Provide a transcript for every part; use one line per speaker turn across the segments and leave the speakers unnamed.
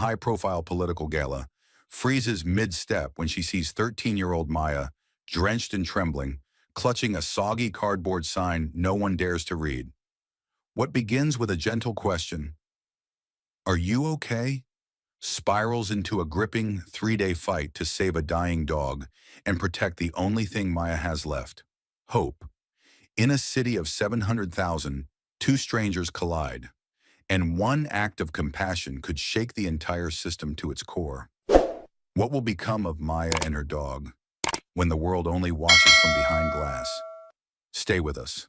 high-profile political gala, freezes mid-step when she sees 13-year-old Maya, drenched and trembling, clutching a soggy cardboard sign no one dares to read. What begins with a gentle question, "Are you okay?" spirals into a gripping three-day fight to save a dying dog and protect the only thing Maya has left, hope. In a city of 700,000, two strangers collide, and one act of compassion could shake the entire system to its core. What will become of Maya and her dog when the world only watches from behind glass? Stay with us.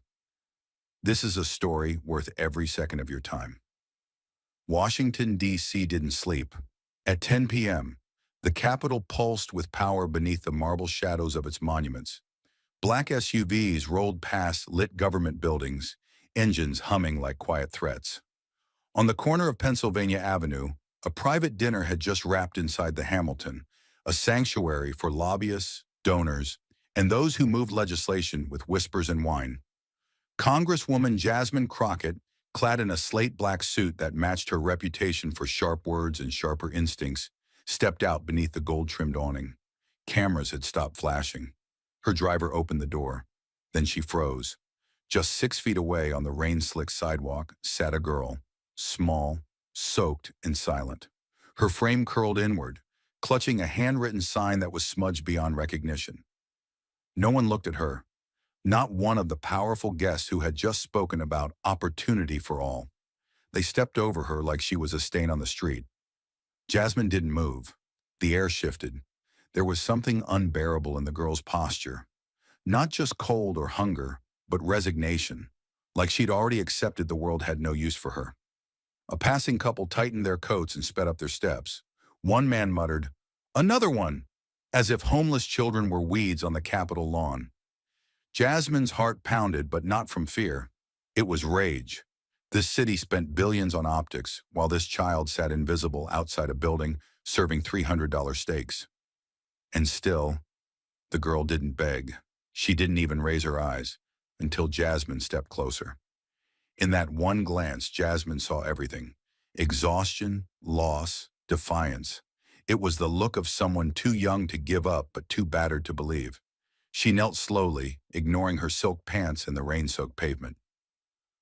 This is a story worth every second of your time. Washington, D.C. didn't sleep. At 10 p.m., the Capitol pulsed with power beneath the marble shadows of its monuments. Black SUVs rolled past lit government buildings, engines humming like quiet threats. On the corner of Pennsylvania Avenue, a private dinner had just wrapped inside the Hamilton, a sanctuary for lobbyists, donors, and those who moved legislation with whispers and wine. Congresswoman Jasmine Crockett, clad in a slate-black suit that matched her reputation for sharp words and sharper instincts, stepped out beneath the gold-trimmed awning. Cameras had stopped flashing. Her driver opened the door. Then she froze. Just 6 feet away on the rain-slicked sidewalk sat a girl, small, soaked, and silent. Her frame curled inward, clutching a handwritten sign that was smudged beyond recognition. No one looked at her. Not one of the powerful guests who had just spoken about opportunity for all. They stepped over her like she was a stain on the street. Jasmine didn't move. The air shifted. There was something unbearable in the girl's posture. Not just cold or hunger, but resignation, like she'd already accepted the world had no use for her. A passing couple tightened their coats and sped up their steps. One man muttered, "Another one," as if homeless children were weeds on the Capitol lawn. Jasmine's heart pounded, but not from fear. It was rage. This city spent billions on optics, while this child sat invisible outside a building serving $300 steaks. And still, the girl didn't beg. She didn't even raise her eyes until Jasmine stepped closer. In that one glance, Jasmine saw everything: exhaustion, loss, defiance. It was the look of someone too young to give up but too battered to believe. She knelt slowly, ignoring her silk pants and the rain-soaked pavement.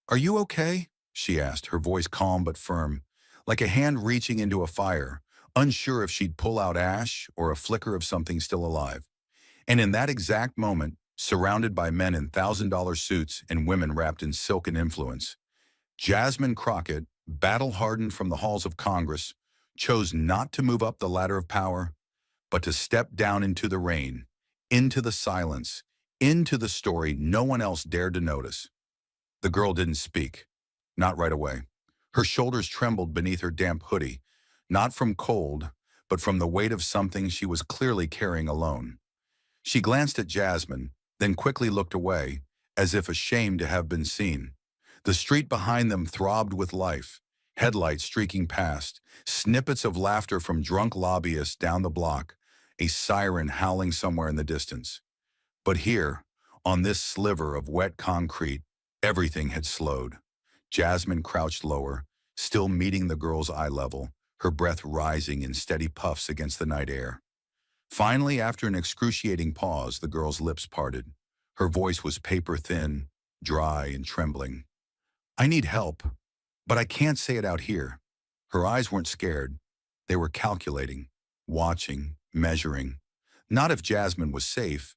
"Are you okay?" she asked, her voice calm but firm, like a hand reaching into a fire, unsure if she'd pull out ash or a flicker of something still alive. And in that exact moment, surrounded by men in $1,000 suits and women wrapped in silk and influence, Jasmine Crockett, battle-hardened from the halls of Congress, chose not to move up the ladder of power, but to step down into the rain, into the silence, into the story no one else dared to notice. The girl didn't speak, not right away. Her shoulders trembled beneath her damp hoodie, not from cold, but from the weight of something she was clearly carrying alone. She glanced at Jasmine, then quickly looked away, as if ashamed to have been seen. The street behind them throbbed with life, headlights streaking past, snippets of laughter from drunk lobbyists down the block, a siren howling somewhere in the distance. But here, on this sliver of wet concrete, everything had slowed. Jasmine crouched lower, still meeting the girl's eye level, her breath rising in steady puffs against the night air. Finally, after an excruciating pause, the girl's lips parted. Her voice was paper-thin, dry and trembling. "I need help, but I can't say it out here." Her eyes weren't scared. They were calculating, watching, measuring. Not if Jasmine was safe,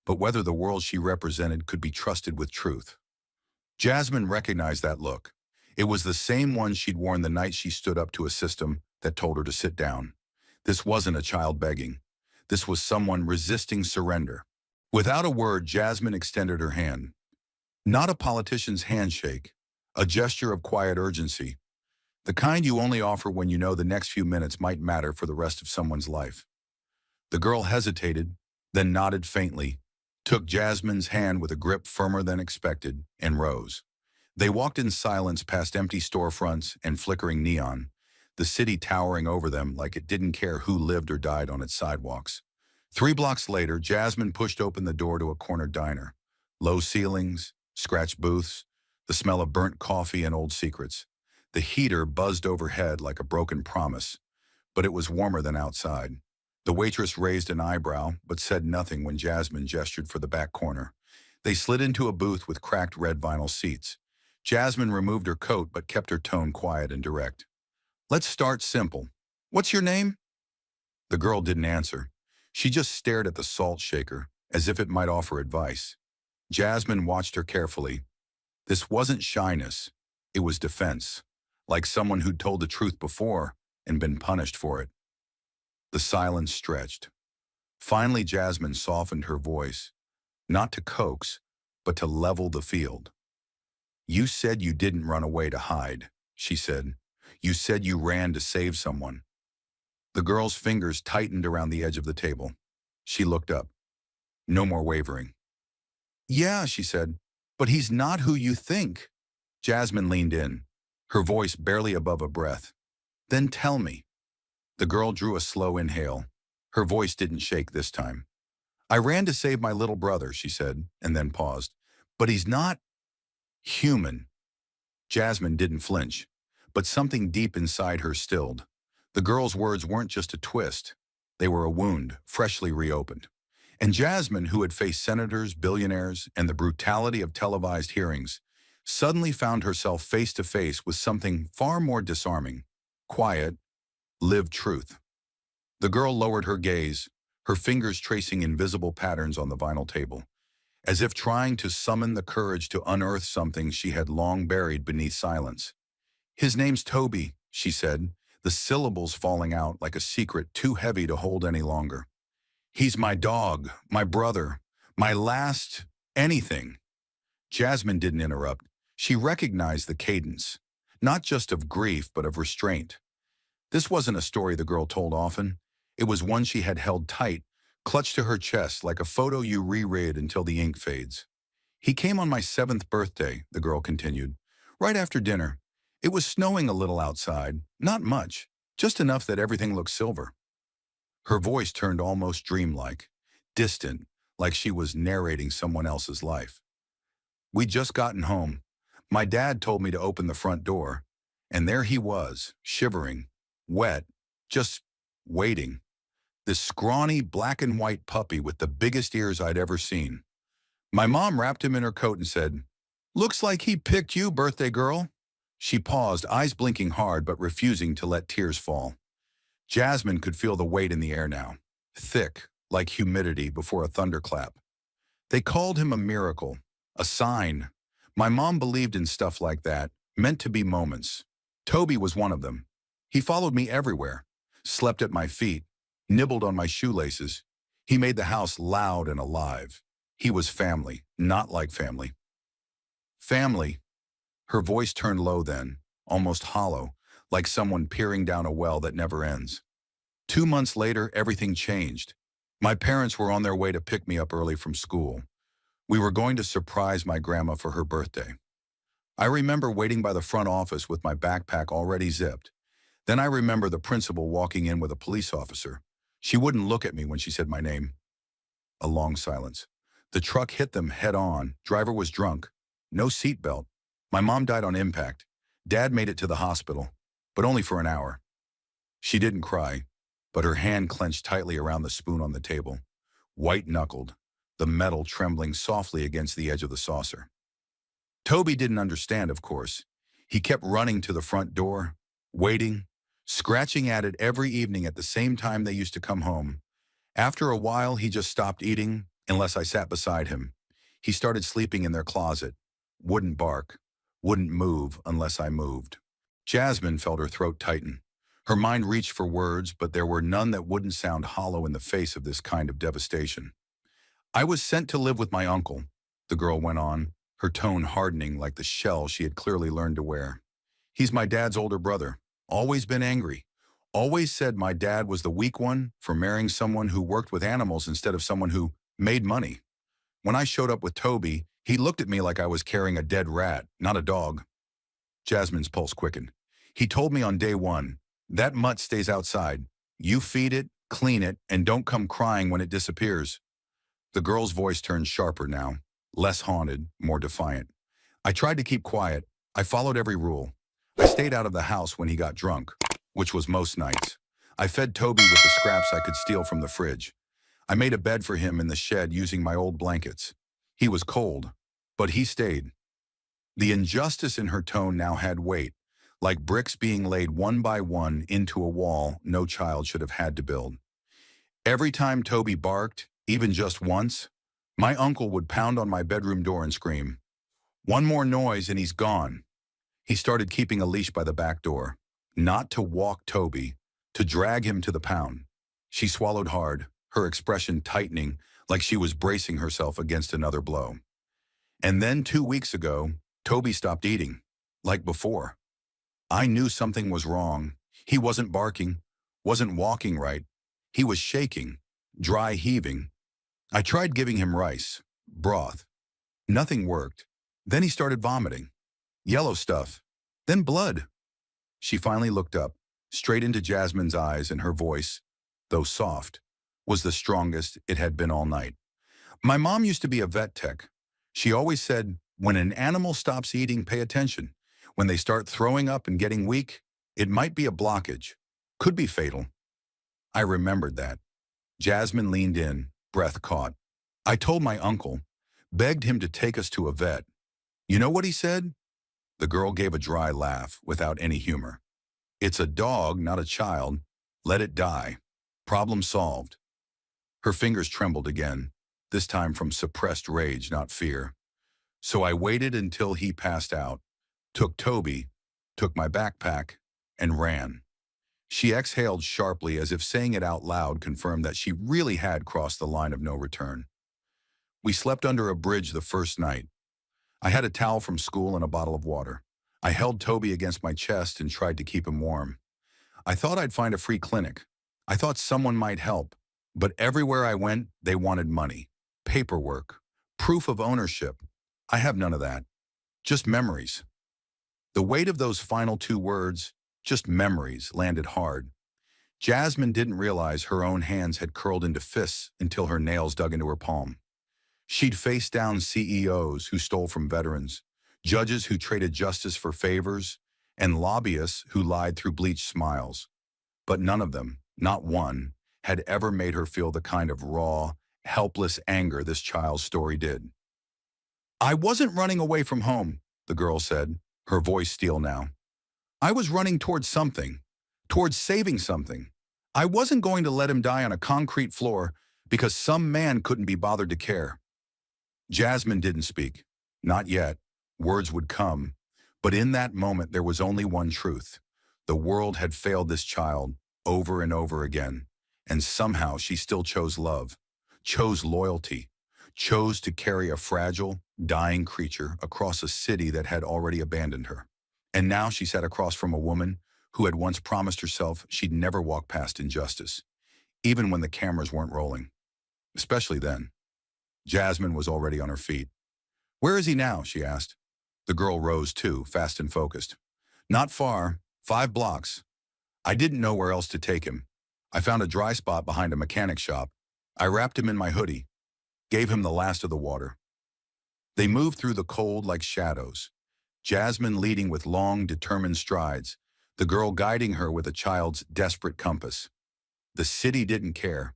but whether the world she represented could be trusted with truth. Jasmine recognized that look. It was the same one she'd worn the night she stood up to a system that told her to sit down. This wasn't a child begging. This was someone resisting surrender. Without a word, Jasmine extended her hand. Not a politician's handshake, a gesture of quiet urgency, the kind you only offer when you know the next few minutes might matter for the rest of someone's life. The girl hesitated, then nodded faintly, took Jasmine's hand with a grip firmer than expected, and rose. They walked in silence past empty storefronts and flickering neon, the city towering over them like it didn't care who lived or died on its sidewalks. 3 blocks later, Jasmine pushed open the door to a corner diner. Low ceilings, scratched booths, the smell of burnt coffee and old secrets. The heater buzzed overhead like a broken promise. but it was warmer than outside. The waitress raised an eyebrow, but said nothing when Jasmine gestured for the back corner. They slid into a booth with cracked red vinyl seats. Jasmine removed her coat but kept her tone quiet and direct. Let's start simple. What's your name? The girl didn't answer. She just stared at the salt shaker, as if it might offer advice. Jasmine watched her carefully. This wasn't shyness. It was defense, like someone who'd told the truth before and been punished for it. The silence stretched. Finally, Jasmine softened her voice, not to coax, but to level the field. You said you didn't run away to hide, she said. You said you ran to save someone. The girl's fingers tightened around the edge of the table. She looked up. No more wavering. Yeah, she said, but he's not who you think. Jasmine leaned in, her voice barely above a breath. Then tell me. The girl drew a slow inhale. Her voice didn't shake this time. I ran to save my little brother, she said, and then paused. But he's not human. Jasmine didn't flinch, but something deep inside her stilled. The girl's words weren't just a twist. They were a wound, freshly reopened. And Jasmine, who had faced senators, billionaires, and the brutality of televised hearings, suddenly found herself face to face with something far more disarming. Quiet, lived truth. The girl lowered her gaze, her fingers tracing invisible patterns on the vinyl table, as if trying to summon the courage to unearth something she had long buried beneath silence. His name's Toby, she said, the syllables falling out like a secret too heavy to hold any longer. He's my dog, my brother, my last anything. Jasmine didn't interrupt. She recognized the cadence, not just of grief, but of restraint. This wasn't a story the girl told often. It was one she had held tight, clutched to her chest like a photo you reread until the ink fades. He came on my 7th birthday, the girl continued, right after dinner. It was snowing a little outside, not much, just enough that everything looked silver. Her voice turned almost dreamlike, distant, like she was narrating someone else's life. We'd just gotten home. My dad told me to open the front door, and there he was, shivering, wet, just waiting. This scrawny black and white puppy with the biggest ears I'd ever seen. My mom wrapped him in her coat and said, "Looks like he picked you, birthday girl." She paused, eyes blinking hard but refusing to let tears fall. Jasmine could feel the weight in the air now, thick, like humidity before a thunderclap. They called him a miracle, a sign. My mom believed in stuff like that, meant to be moments. Toby was one of them. He followed me everywhere, slept at my feet, nibbled on my shoelaces. He made the house loud and alive. He was family, not like family. Family. Her voice turned low then, almost hollow, like someone peering down a well that never ends. 2 months later, everything changed. My parents were on their way to pick me up early from school. We were going to surprise my grandma for her birthday. I remember waiting by the front office with my backpack already zipped. Then I remember the principal walking in with a police officer. She wouldn't look at me when she said my name. A long silence. The truck hit them head on. Driver was drunk. No seatbelt. My mom died on impact. Dad made it to the hospital, but only for an hour. She didn't cry, but her hand clenched tightly around the spoon on the table, white-knuckled, the metal trembling softly against the edge of the saucer. Toby didn't understand, of course. He kept running to the front door, waiting, scratching at it every evening at the same time they used to come home. After a while, he just stopped eating, unless I sat beside him. He started sleeping in their closet, wouldn't bark, wouldn't move unless I moved. Jasmine felt her throat tighten. Her mind reached for words, but there were none that wouldn't sound hollow in the face of this kind of devastation. I was sent to live with my uncle, the girl went on, her tone hardening like the shell she had clearly learned to wear. He's my dad's older brother, always been angry, always said my dad was the weak one for marrying someone who worked with animals instead of someone who made money. When I showed up with Toby, he looked at me like I was carrying a dead rat, not a dog. Jasmine's pulse quickened. He told me on day one, that mutt stays outside. You feed it, clean it, and don't come crying when it disappears. The girl's voice turned sharper now, less haunted, more defiant. I tried to keep quiet. I followed every rule. I stayed out of the house when he got drunk, which was most nights. I fed Toby with the scraps I could steal from the fridge. I made a bed for him in the shed using my old blankets. He was cold, but he stayed. The injustice in her tone now had weight, like bricks being laid one by one into a wall no child should have had to build. Every time Toby barked, even just once, my uncle would pound on my bedroom door and scream, "One more noise and he's gone." He started keeping a leash by the back door, not to walk Toby, to drag him to the pound. She swallowed hard, her expression tightening like she was bracing herself against another blow. And then 2 weeks ago, Toby stopped eating, like before. I knew something was wrong. He wasn't barking, wasn't walking right. He was shaking, dry heaving. I tried giving him rice, broth. Nothing worked. Then he started vomiting. Yellow stuff. Then blood. She finally looked up, straight into Jasmine's eyes, and her voice, though soft, was the strongest it had been all night. My mom used to be a vet tech. She always said, when an animal stops eating, pay attention. When they start throwing up and getting weak, it might be a blockage. Could be fatal. I remembered that. Jasmine leaned in, breath caught. I told my uncle, begged him to take us to a vet. You know what he said? The girl gave a dry laugh without any humor. It's a dog, not a child. Let it die. Problem solved. Her fingers trembled again, this time from suppressed rage, not fear. So I waited until he passed out, took Toby, took my backpack, and ran. She exhaled sharply, as if saying it out loud confirmed that she really had crossed the line of no return. We slept under a bridge the first night. I had a towel from school and a bottle of water. I held Toby against my chest and tried to keep him warm. I thought I'd find a free clinic. I thought someone might help. But everywhere I went, they wanted money, paperwork, proof of ownership. I have none of that. Just memories. The weight of those final 2 words, just memories, landed hard. Jasmine didn't realize her own hands had curled into fists until her nails dug into her palm. She'd faced down CEOs who stole from veterans, judges who traded justice for favors, and lobbyists who lied through bleached smiles. But none of them, not one, had ever made her feel the kind of raw, helpless anger this child's story did. I wasn't running away from home, the girl said, her voice steel now. I was running towards something, towards saving something. I wasn't going to let him die on a concrete floor because some man couldn't be bothered to care. Jasmine didn't speak. Not yet. Words would come. But in that moment, there was only one truth. The world had failed this child over and over again. And somehow she still chose love, chose loyalty, chose to carry a fragile, dying creature across a city that had already abandoned her. And now she sat across from a woman who had once promised herself she'd never walk past injustice, even when the cameras weren't rolling. Especially then. Jasmine was already on her feet. Where is he now? She asked. The girl rose too, fast and focused. Not far, 5 blocks. I didn't know where else to take him. I found a dry spot behind a mechanic shop. I wrapped him in my hoodie, gave him the last of the water. They moved through the cold like shadows, Jasmine leading with long, determined strides, the girl guiding her with a child's desperate compass. The city didn't care.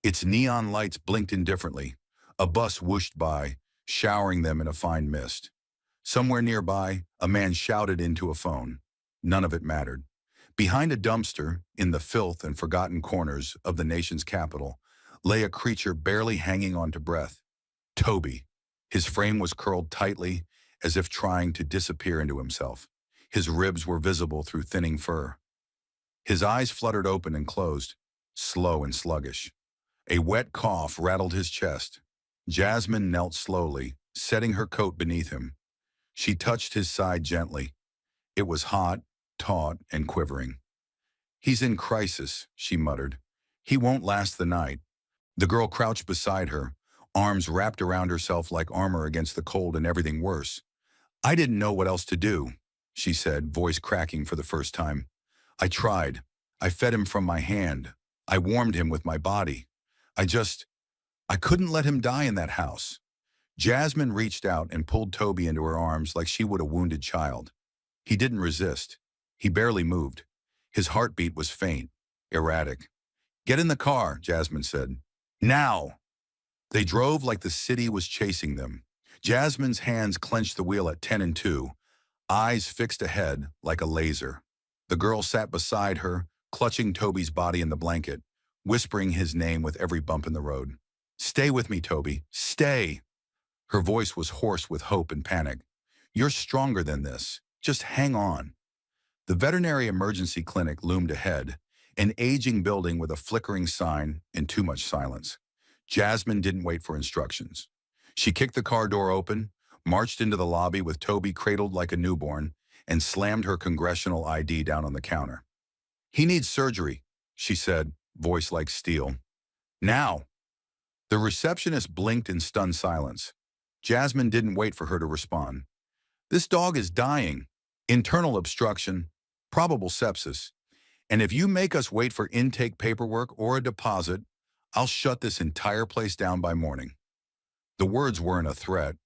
Its neon lights blinked indifferently. A bus whooshed by, showering them in a fine mist. Somewhere nearby, a man shouted into a phone. None of it mattered. Behind a dumpster, in the filth and forgotten corners of the nation's capital, lay a creature barely hanging on to breath. Toby. His frame was curled tightly, as if trying to disappear into himself. His ribs were visible through thinning fur. His eyes fluttered open and closed, slow and sluggish. A wet cough rattled his chest. Jasmine knelt slowly, setting her coat beneath him. She touched his side gently. It was hot, taut, and quivering. He's in crisis, she muttered. He won't last the night. The girl crouched beside her, arms wrapped around herself like armor against the cold and everything worse. I didn't know what else to do, she said, voice cracking for the first time. I tried. I fed him from my hand. I warmed him with my body. I couldn't let him die in that house. Jasmine reached out and pulled Toby into her arms like she would a wounded child. He didn't resist. He barely moved. His heartbeat was faint, erratic. "Get in the car," Jasmine said. "Now!" They drove like the city was chasing them. Jasmine's hands clenched the wheel at 10 and 2, eyes fixed ahead like a laser. The girl sat beside her, clutching Toby's body in the blanket, whispering his name with every bump in the road. "Stay with me, Toby. Stay!" Her voice was hoarse with hope and panic. "You're stronger than this. Just hang on." The veterinary emergency clinic loomed ahead, an aging building with a flickering sign and too much silence. Jasmine didn't wait for instructions. She kicked the car door open, marched into the lobby with Toby cradled like a newborn, and slammed her congressional ID down on the counter. "He needs surgery," she said, voice like steel. "Now!" The receptionist blinked in stunned silence. Jasmine didn't wait for her to respond. "This dog is dying. Internal obstruction, probable sepsis. And if you make us wait for intake paperwork or a deposit, I'll shut this entire place down by morning." The words weren't a threat.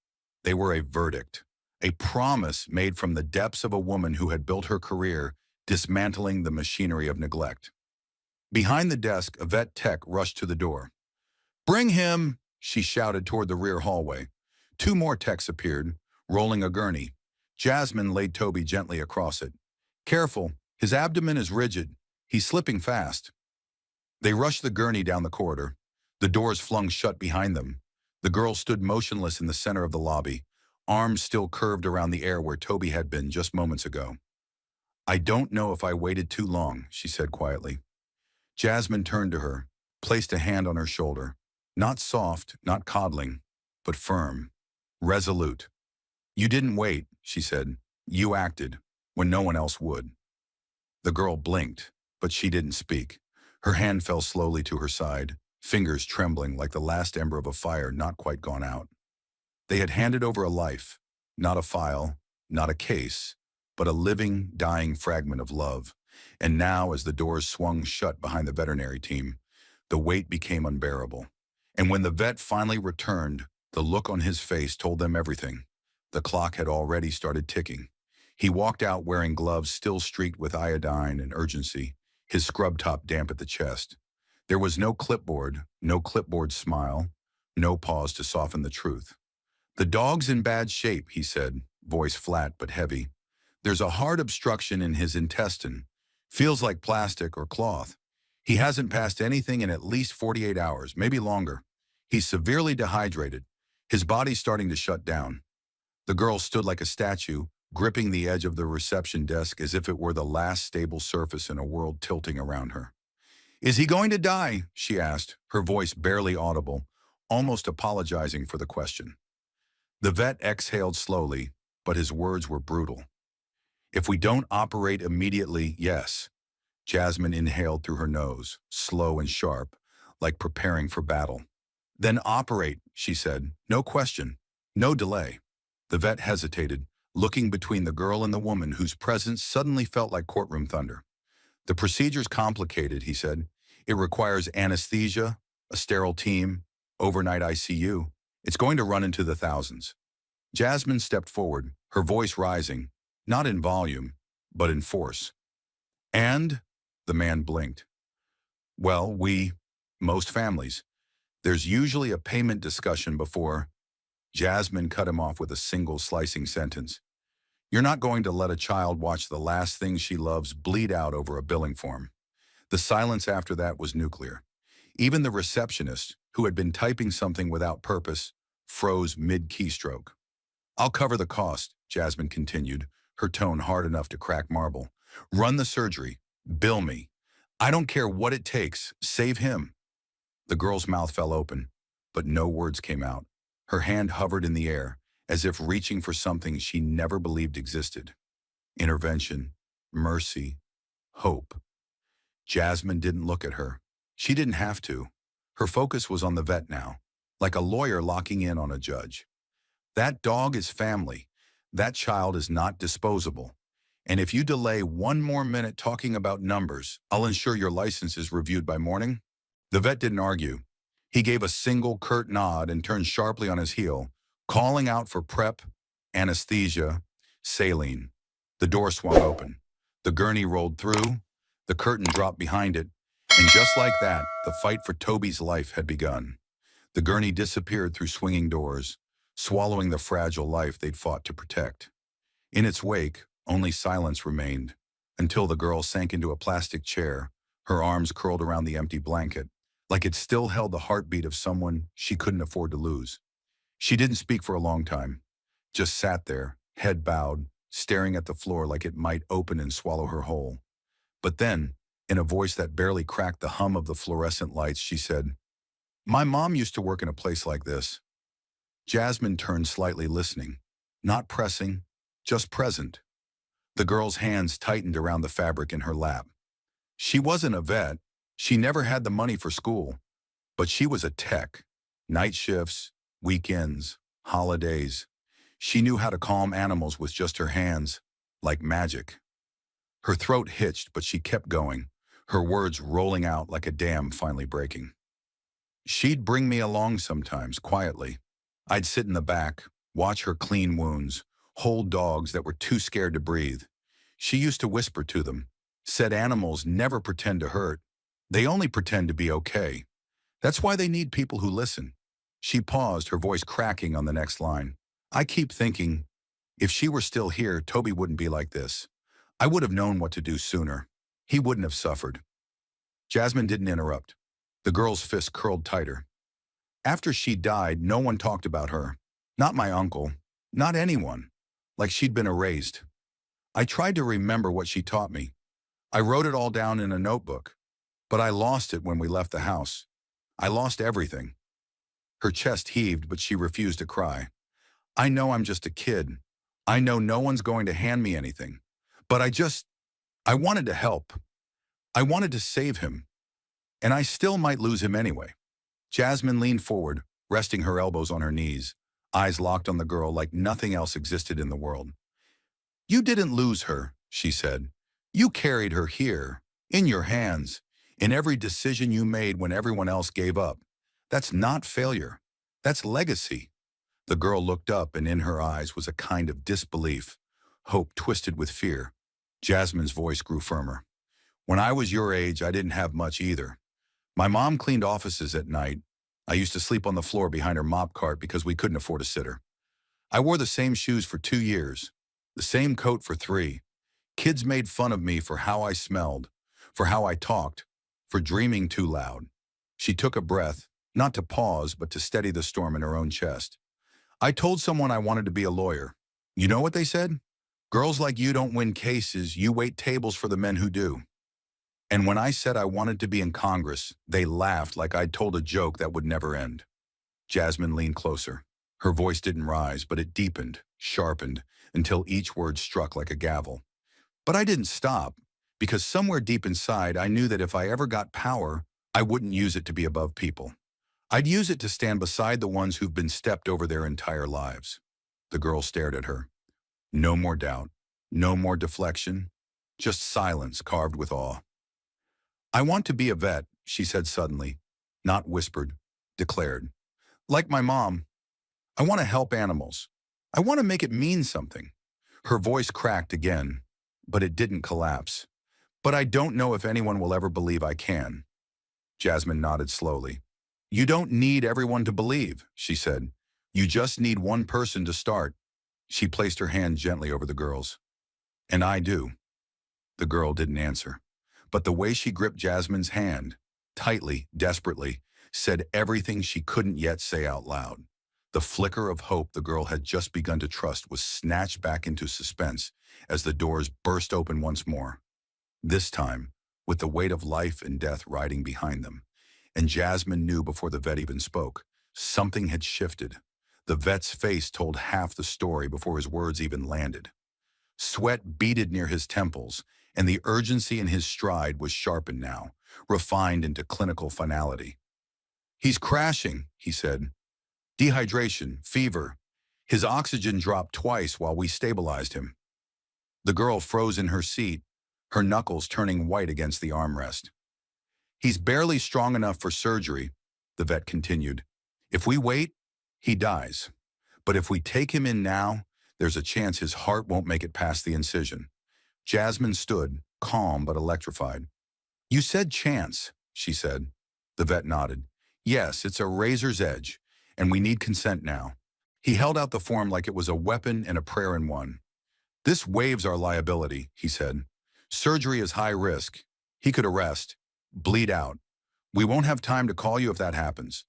They were a verdict, a promise made from the depths of a woman who had built her career dismantling the machinery of neglect. Behind the desk, a vet tech rushed to the door. "Bring him!" she shouted toward the rear hallway. Two more techs appeared, rolling a gurney. Jasmine laid Toby gently across it. "Careful, his abdomen is rigid. He's slipping fast." They rushed the gurney down the corridor. The doors flung shut behind them. The girl stood motionless in the center of the lobby, arms still curved around the air where Toby had been just moments ago. "I don't know if I waited too long," she said quietly. Jasmine turned to her, placed a hand on her shoulder. Not soft, not coddling, but firm, resolute. "You didn't wait," she said. "You acted, when no one else would." The girl blinked, but she didn't speak. Her hand fell slowly to her side, fingers trembling like the last ember of a fire not quite gone out. They had handed over a life, not a file, not a case, but a living, dying fragment of love. And now, as the doors swung shut behind the veterinary team, the weight became unbearable. And when the vet finally returned, the look on his face told them everything. The clock had already started ticking. He walked out wearing gloves still streaked with iodine and urgency, his scrub top damp at the chest. There was no clipboard smile, no pause to soften the truth. "The dog's in bad shape," he said, voice flat but heavy. "There's a hard obstruction in his intestine. Feels like plastic or cloth. He hasn't passed anything in at least 48 hours, maybe longer. He's severely dehydrated. His body's starting to shut down." The girl stood like a statue, gripping the edge of the reception desk as if it were the last stable surface in a world tilting around her. "Is he going to die?" she asked, her voice barely audible, almost apologizing for the question. The vet exhaled slowly, but his words were brutal. "If we don't operate immediately, yes." Jasmine inhaled through her nose, slow and sharp, like preparing for battle. "Then operate," she said. "No question. No delay." The vet hesitated, looking between the girl and the woman whose presence suddenly felt like courtroom thunder. "The procedure's complicated," he said. "It requires anesthesia, a sterile team, overnight ICU. It's going to run into the thousands." Jasmine stepped forward, her voice rising, not in volume, but in force. "And?" The man blinked. "Well, most families. There's usually a payment discussion before." Jasmine cut him off with a single slicing sentence. "You're not going to let a child watch the last thing she loves bleed out over a billing form." The silence after that was nuclear. Even the receptionist, who had been typing something without purpose, froze mid-keystroke. "I'll cover the cost," Jasmine continued, her tone hard enough to crack marble. "Run the surgery. Bill me. I don't care what it takes. Save him." The girl's mouth fell open, but no words came out. Her hand hovered in the air, as if reaching for something she never believed existed. Intervention, mercy, hope. Jasmine didn't look at her. She didn't have to. Her focus was on the vet now, like a lawyer locking in on a judge. That dog is family. That child is not disposable. And if you delay one more minute talking about numbers, I'll ensure your license is reviewed by morning." The vet didn't argue. He gave a single curt nod and turned sharply on his heel, calling out for prep, anesthesia, saline. The door swung open. The gurney rolled through, the curtain dropped behind it, And just like that, the fight for Toby's life had begun. The gurney disappeared through swinging doors, swallowing the fragile life they'd fought to protect. In its wake, only silence remained, until the girl sank into a plastic chair, her arms curled around the empty blanket, like it still held the heartbeat of someone she couldn't afford to lose. She didn't speak for a long time, just sat there, head bowed, staring at the floor like it might open and swallow her whole. But then, in a voice that barely cracked the hum of the fluorescent lights, she said, "My mom used to work in a place like this." Jasmine turned slightly, listening, not pressing, just present. The girl's hands tightened around the fabric in her lap. She wasn't a vet. She never had the money for school. But she was a tech. Night shifts, weekends, holidays. She knew how to calm animals with just her hands, like magic. Her throat hitched, but she kept going, her words rolling out like a dam finally breaking. She'd bring me along sometimes, quietly. I'd sit in the back, watch her clean wounds, hold dogs that were too scared to breathe. She used to whisper to them, said animals never pretend to hurt. They only pretend to be okay. That's why they need people who listen. She paused, her voice cracking on the next line. I keep thinking, if she were still here, Toby wouldn't be like this. I would have known what to do sooner. He wouldn't have suffered. Jasmine didn't interrupt. The girl's fist curled tighter. After she died, no one talked about her. Not my uncle. Not anyone. Like she'd been erased. I tried to remember what she taught me. I wrote it all down in a notebook. But I lost it when we left the house. I lost everything. Her chest heaved, but she refused to cry. I know I'm just a kid. I know no one's going to hand me anything. But I wanted to help. I wanted to save him. And I still might lose him anyway. Jasmine leaned forward, resting her elbows on her knees, eyes locked on the girl like nothing else existed in the world. You didn't lose her, she said. You carried her here, in your hands, in every decision you made when everyone else gave up. That's not failure. That's legacy. The girl looked up, and in her eyes was a kind of disbelief, hope twisted with fear. Jasmine's voice grew firmer. When I was your age, I didn't have much either. My mom cleaned offices at night. I used to sleep on the floor behind her mop cart because we couldn't afford a sitter. I wore the same shoes for 2 years, the same coat for 3. Kids made fun of me for how I smelled, for how I talked, for dreaming too loud. She took a breath, not to pause, but to steady the storm in her own chest. I told someone I wanted to be a lawyer. You know what they said? Girls like you don't win cases, you wait tables for the men who do. And when I said I wanted to be in Congress, they laughed like I'd told a joke that would never end. Jasmine leaned closer. Her voice didn't rise, but it deepened, sharpened, until each word struck like a gavel. But I didn't stop, because somewhere deep inside I knew that if I ever got power, I wouldn't use it to be above people. I'd use it to stand beside the ones who've been stepped over their entire lives. The girl stared at her. No more doubt, no more deflection, just silence carved with awe. I want to be a vet, she said suddenly, not whispered, declared. Like my mom, I want to help animals. I want to make it mean something. Her voice cracked again, but it didn't collapse. But I don't know if anyone will ever believe I can. Jasmine nodded slowly. You don't need everyone to believe, she said. You just need one person to start. She placed her hand gently over the girl's. And I do. The girl didn't answer. But the way she gripped Jasmine's hand, tightly, desperately, said everything she couldn't yet say out loud. The flicker of hope the girl had just begun to trust was snatched back into suspense as the doors burst open once more. This time, with the weight of life and death riding behind them. And Jasmine knew before the vet even spoke, something had shifted. The vet's face told half the story before his words even landed. Sweat beaded near his temples, and the urgency in his stride was sharpened now, refined into clinical finality. He's crashing, he said. Dehydration, fever. His oxygen dropped twice while we stabilized him. The girl froze in her seat, her knuckles turning white against the armrest. He's barely strong enough for surgery, the vet continued. If we wait, he dies. But if we take him in now, there's a chance his heart won't make it past the incision. Jasmine stood, calm but electrified. You said chance, she said. The vet nodded. Yes, it's a razor's edge, and we need consent now. He held out the form like it was a weapon and a prayer in one. This waives our liability, he said. Surgery is high risk. He could arrest, bleed out. We won't have time to call you if that happens.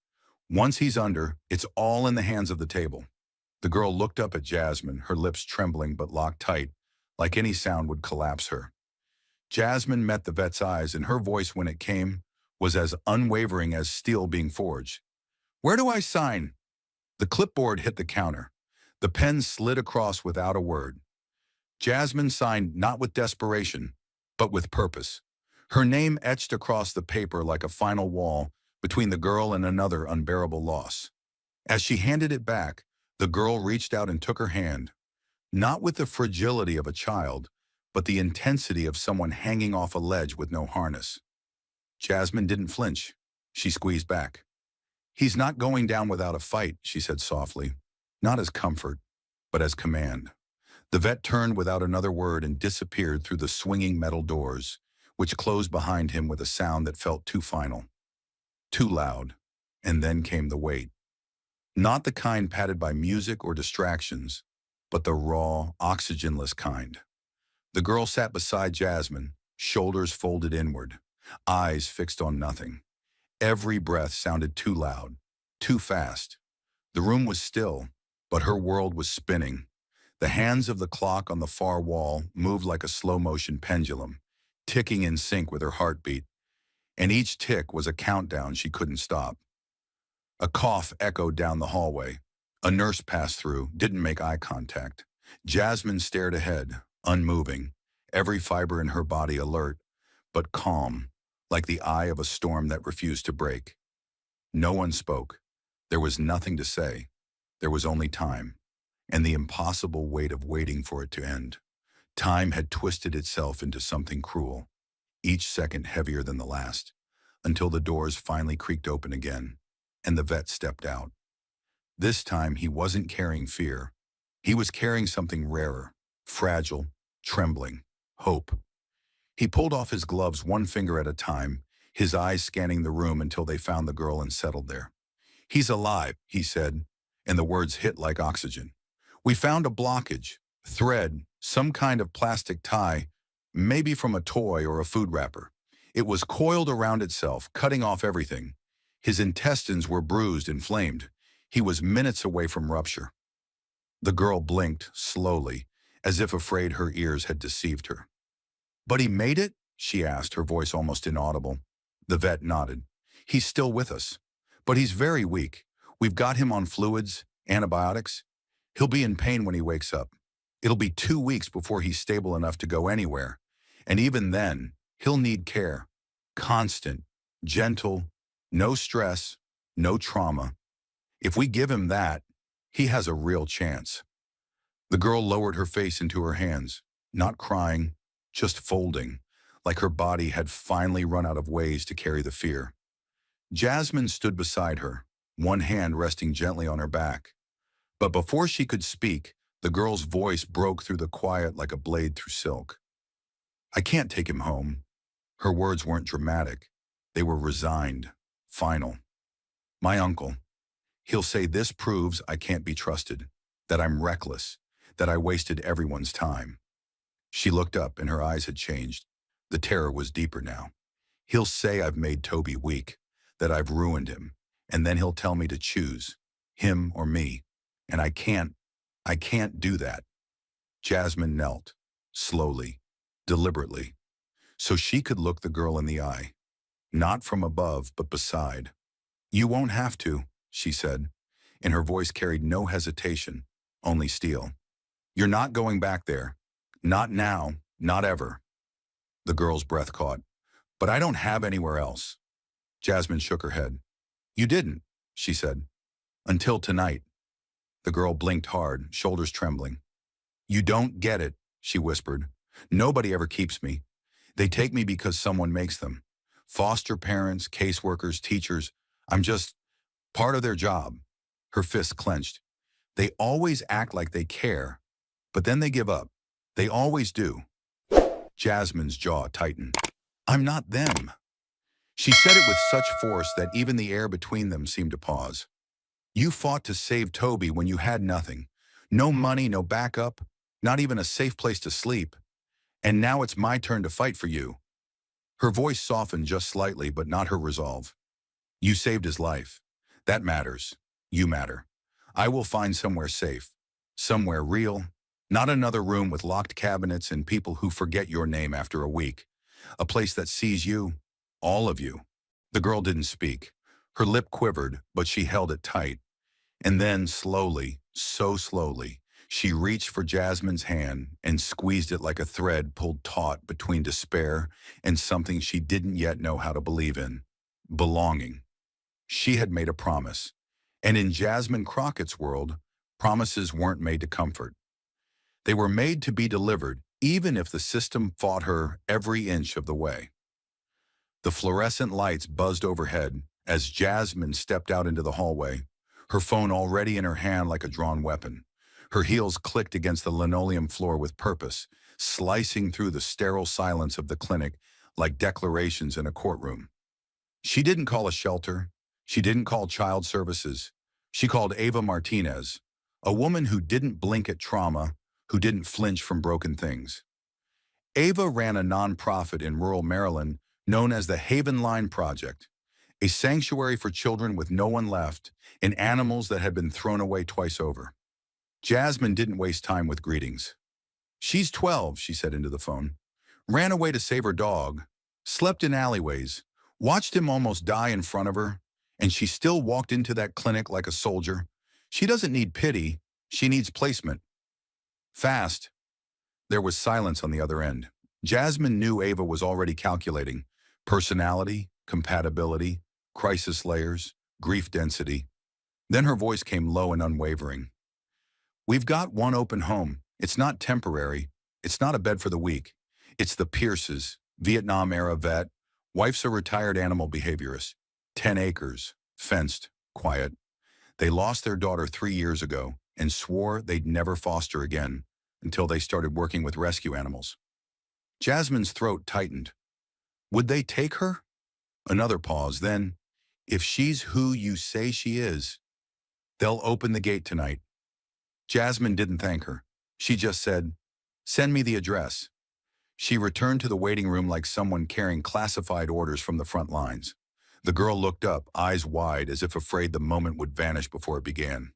Once he's under, it's all in the hands of the table. The girl looked up at Jasmine, her lips trembling but locked tight, like any sound would collapse her. Jasmine met the vet's eyes, and her voice, when it came, was as unwavering as steel being forged. Where do I sign? The clipboard hit the counter. The pen slid across without a word. Jasmine signed not with desperation, but with purpose. Her name etched across the paper like a final wall between the girl and another unbearable loss. As she handed it back, the girl reached out and took her hand, not with the fragility of a child, but the intensity of someone hanging off a ledge with no harness. Jasmine didn't flinch. She squeezed back. He's not going down without a fight, she said softly, not as comfort, but as command. The vet turned without another word and disappeared through the swinging metal doors, which closed behind him with a sound that felt too final, too loud, and then came the wait. Not the kind padded by music or distractions, but the raw, oxygenless kind. The girl sat beside Jasmine, shoulders folded inward, eyes fixed on nothing. Every breath sounded too loud, too fast. The room was still, but her world was spinning. The hands of the clock on the far wall moved like a slow-motion pendulum, ticking in sync with her heartbeat, and each tick was a countdown she couldn't stop. A cough echoed down the hallway. A nurse passed through, didn't make eye contact. Jasmine stared ahead, unmoving, every fiber in her body alert, but calm, like the eye of a storm that refused to break. No one spoke. There was nothing to say. There was only time, and the impossible weight of waiting for it to end. Time had twisted itself into something cruel, each second heavier than the last, until the doors finally creaked open again, and the vet stepped out. This time he wasn't carrying fear. He was carrying something rarer, fragile, trembling, hope. He pulled off his gloves one finger at a time, his eyes scanning the room until they found the girl and settled there. He's alive, he said, and the words hit like oxygen. We found a blockage, thread, some kind of plastic tie, maybe from a toy or a food wrapper. It was coiled around itself, cutting off everything. His intestines were bruised, inflamed. He was minutes away from rupture. The girl blinked, slowly, as if afraid her ears had deceived her. But he made it? She asked, her voice almost inaudible. The vet nodded. He's still with us, but he's very weak. We've got him on fluids, antibiotics. He'll be in pain when he wakes up. It'll be 2 weeks before he's stable enough to go anywhere. And even then, he'll need care. Constant, gentle, no stress, no trauma. If we give him that, he has a real chance. The girl lowered her face into her hands, not crying, just folding, like her body had finally run out of ways to carry the fear. Jasmine stood beside her, one hand resting gently on her back. But before she could speak, the girl's voice broke through the quiet like a blade through silk. I can't take him home. Her words weren't dramatic. They were resigned, final. My uncle. He'll say this proves I can't be trusted, that I'm reckless, that I wasted everyone's time. She looked up and her eyes had changed. The terror was deeper now. He'll say I've made Toby weak, that I've ruined him, and then he'll tell me to choose, him or me. And I can't do that. Jasmine knelt, slowly, deliberately, so she could look the girl in the eye, not from above, but beside. You won't have to, she said, and her voice carried no hesitation, only steel. You're not going back there. Not now, not ever. The girl's breath caught. But I don't have anywhere else. Jasmine shook her head. You didn't, she said. Until tonight. The girl blinked hard, shoulders trembling. You don't get it, she whispered. Nobody ever keeps me. They take me because someone makes them. Foster parents, caseworkers, teachers. I'm just part of their job. Her fists clenched. They always act like they care, but then they give up. They always do. Jasmine's jaw tightened. I'm not them. She said it with such force that even the air between them seemed to pause. You fought to save Toby when you had nothing. No money, no backup, not even a safe place to sleep. And now it's my turn to fight for you. Her voice softened just slightly, but not her resolve. You saved his life. That matters. You matter. I will find somewhere safe. Somewhere real. Not another room with locked cabinets and people who forget your name after a week. A place that sees you. All of you. The girl didn't speak. Her lip quivered, but she held it tight. And then slowly, so slowly, she reached for Jasmine's hand and squeezed it like a thread pulled taut between despair and something she didn't yet know how to believe in. Belonging. She had made a promise. And in Jasmine Crockett's world, promises weren't made to comfort. They were made to be delivered, even if the system fought her every inch of the way. The fluorescent lights buzzed overhead as Jasmine stepped out into the hallway, her phone already in her hand like a drawn weapon. Her heels clicked against the linoleum floor with purpose, slicing through the sterile silence of the clinic like declarations in a courtroom. She didn't call a shelter. She didn't call child services. She called Ava Martinez, a woman who didn't blink at trauma, who didn't flinch from broken things. Ava ran a nonprofit in rural Maryland known as the Haven Line Project, a sanctuary for children with no one left and animals that had been thrown away twice over. Jasmine didn't waste time with greetings. She's 12, she said into the phone. Ran away to save her dog, slept in alleyways, watched him almost die in front of her, and she still walked into that clinic like a soldier. She doesn't need pity, she needs placement. Fast. There was silence on the other end. Jasmine knew Ava was already calculating personality, compatibility, crisis layers, grief density. Then her voice came low and unwavering. We've got one open home. It's not temporary. It's not a bed for the weak. It's the Pierces, Vietnam-era vet. Wife's a retired animal behaviorist. 10 acres, fenced, quiet. They lost their daughter 3 years ago and swore they'd never foster again until they started working with rescue animals. Jasmine's throat tightened. Would they take her? Another pause, then, if she's who you say she is, they'll open the gate tonight. Jasmine didn't thank her. She just said, send me the address. She returned to the waiting room like someone carrying classified orders from the front lines. The girl looked up, eyes wide, as if afraid the moment would vanish before it began.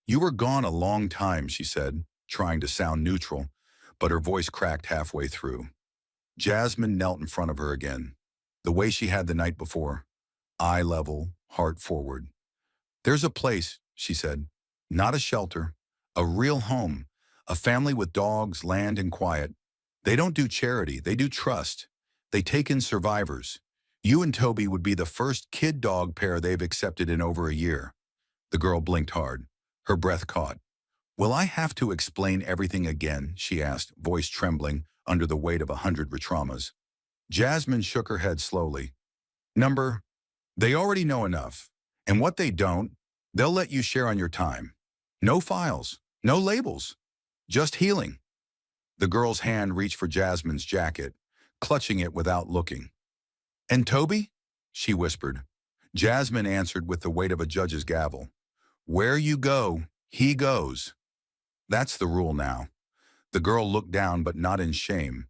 You were gone a long time, she said, trying to sound neutral, but her voice cracked halfway through. Jasmine knelt in front of her again, the way she had the night before, eye level, heart forward. There's a place, she said, not a shelter, a real home, a family with dogs, land, and quiet. They don't do charity, they do trust. They take in survivors. You and Toby would be the first kid-dog pair they've accepted in over a year. The girl blinked hard. Her breath caught. Will I have to explain everything again, she asked, voice trembling under the weight of 100 traumas. Jasmine shook her head slowly. Number, they already know enough. And what they don't, they'll let you share on your time. No files, no labels, just healing. The girl's hand reached for Jasmine's jacket, clutching it without looking. And Toby? She whispered. Jasmine answered with the weight of a judge's gavel. Where you go, he goes. That's the rule now. The girl looked down, but not in shame.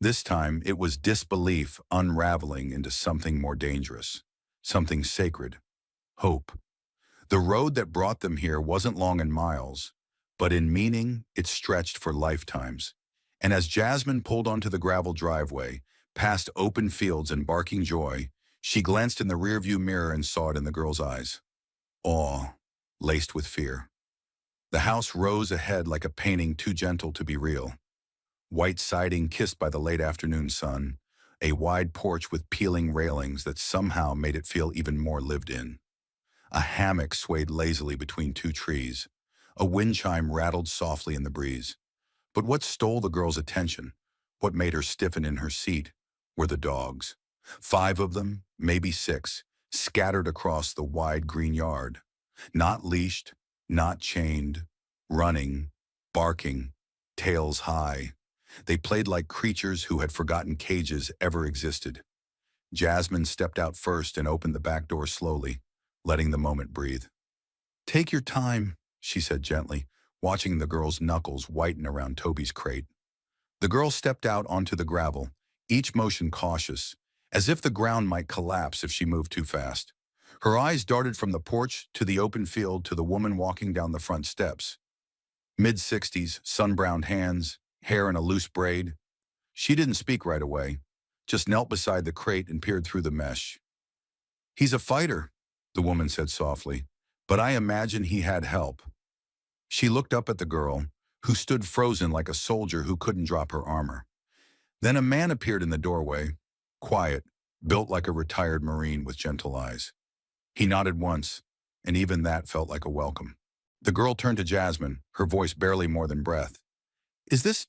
This time, it was disbelief unraveling into something more dangerous, something sacred, hope. The road that brought them here wasn't long in miles, but in meaning, it stretched for lifetimes. And as Jasmine pulled onto the gravel driveway, past open fields and barking joy, she glanced in the rearview mirror and saw it in the girl's eyes. Awe, laced with fear. The house rose ahead like a painting too gentle to be real. White siding kissed by the late afternoon sun, a wide porch with peeling railings that somehow made it feel even more lived in. A hammock swayed lazily between two trees. A wind chime rattled softly in the breeze. But what stole the girl's attention, what made her stiffen in her seat, were the dogs. 5 of them, maybe 6, scattered across the wide green yard. Not leashed, not chained, running, barking, tails high. They played like creatures who had forgotten cages ever existed. Jasmine stepped out first and opened the back door slowly, letting the moment breathe. "Take your time," she said gently, watching the girl's knuckles whiten around Toby's crate. The girl stepped out onto the gravel, each motion cautious, as if the ground might collapse if she moved too fast. Her eyes darted from the porch to the open field to the woman walking down the front steps. Mid-60s, sun-browned hands, hair in a loose braid. She didn't speak right away, just knelt beside the crate and peered through the mesh. "He's a fighter," the woman said softly, "but I imagine he had help." She looked up at the girl, who stood frozen like a soldier who couldn't drop her armor. Then a man appeared in the doorway, quiet, built like a retired Marine with gentle eyes. He nodded once, and even that felt like a welcome. The girl turned to Jasmine, her voice barely more than breath. "Is this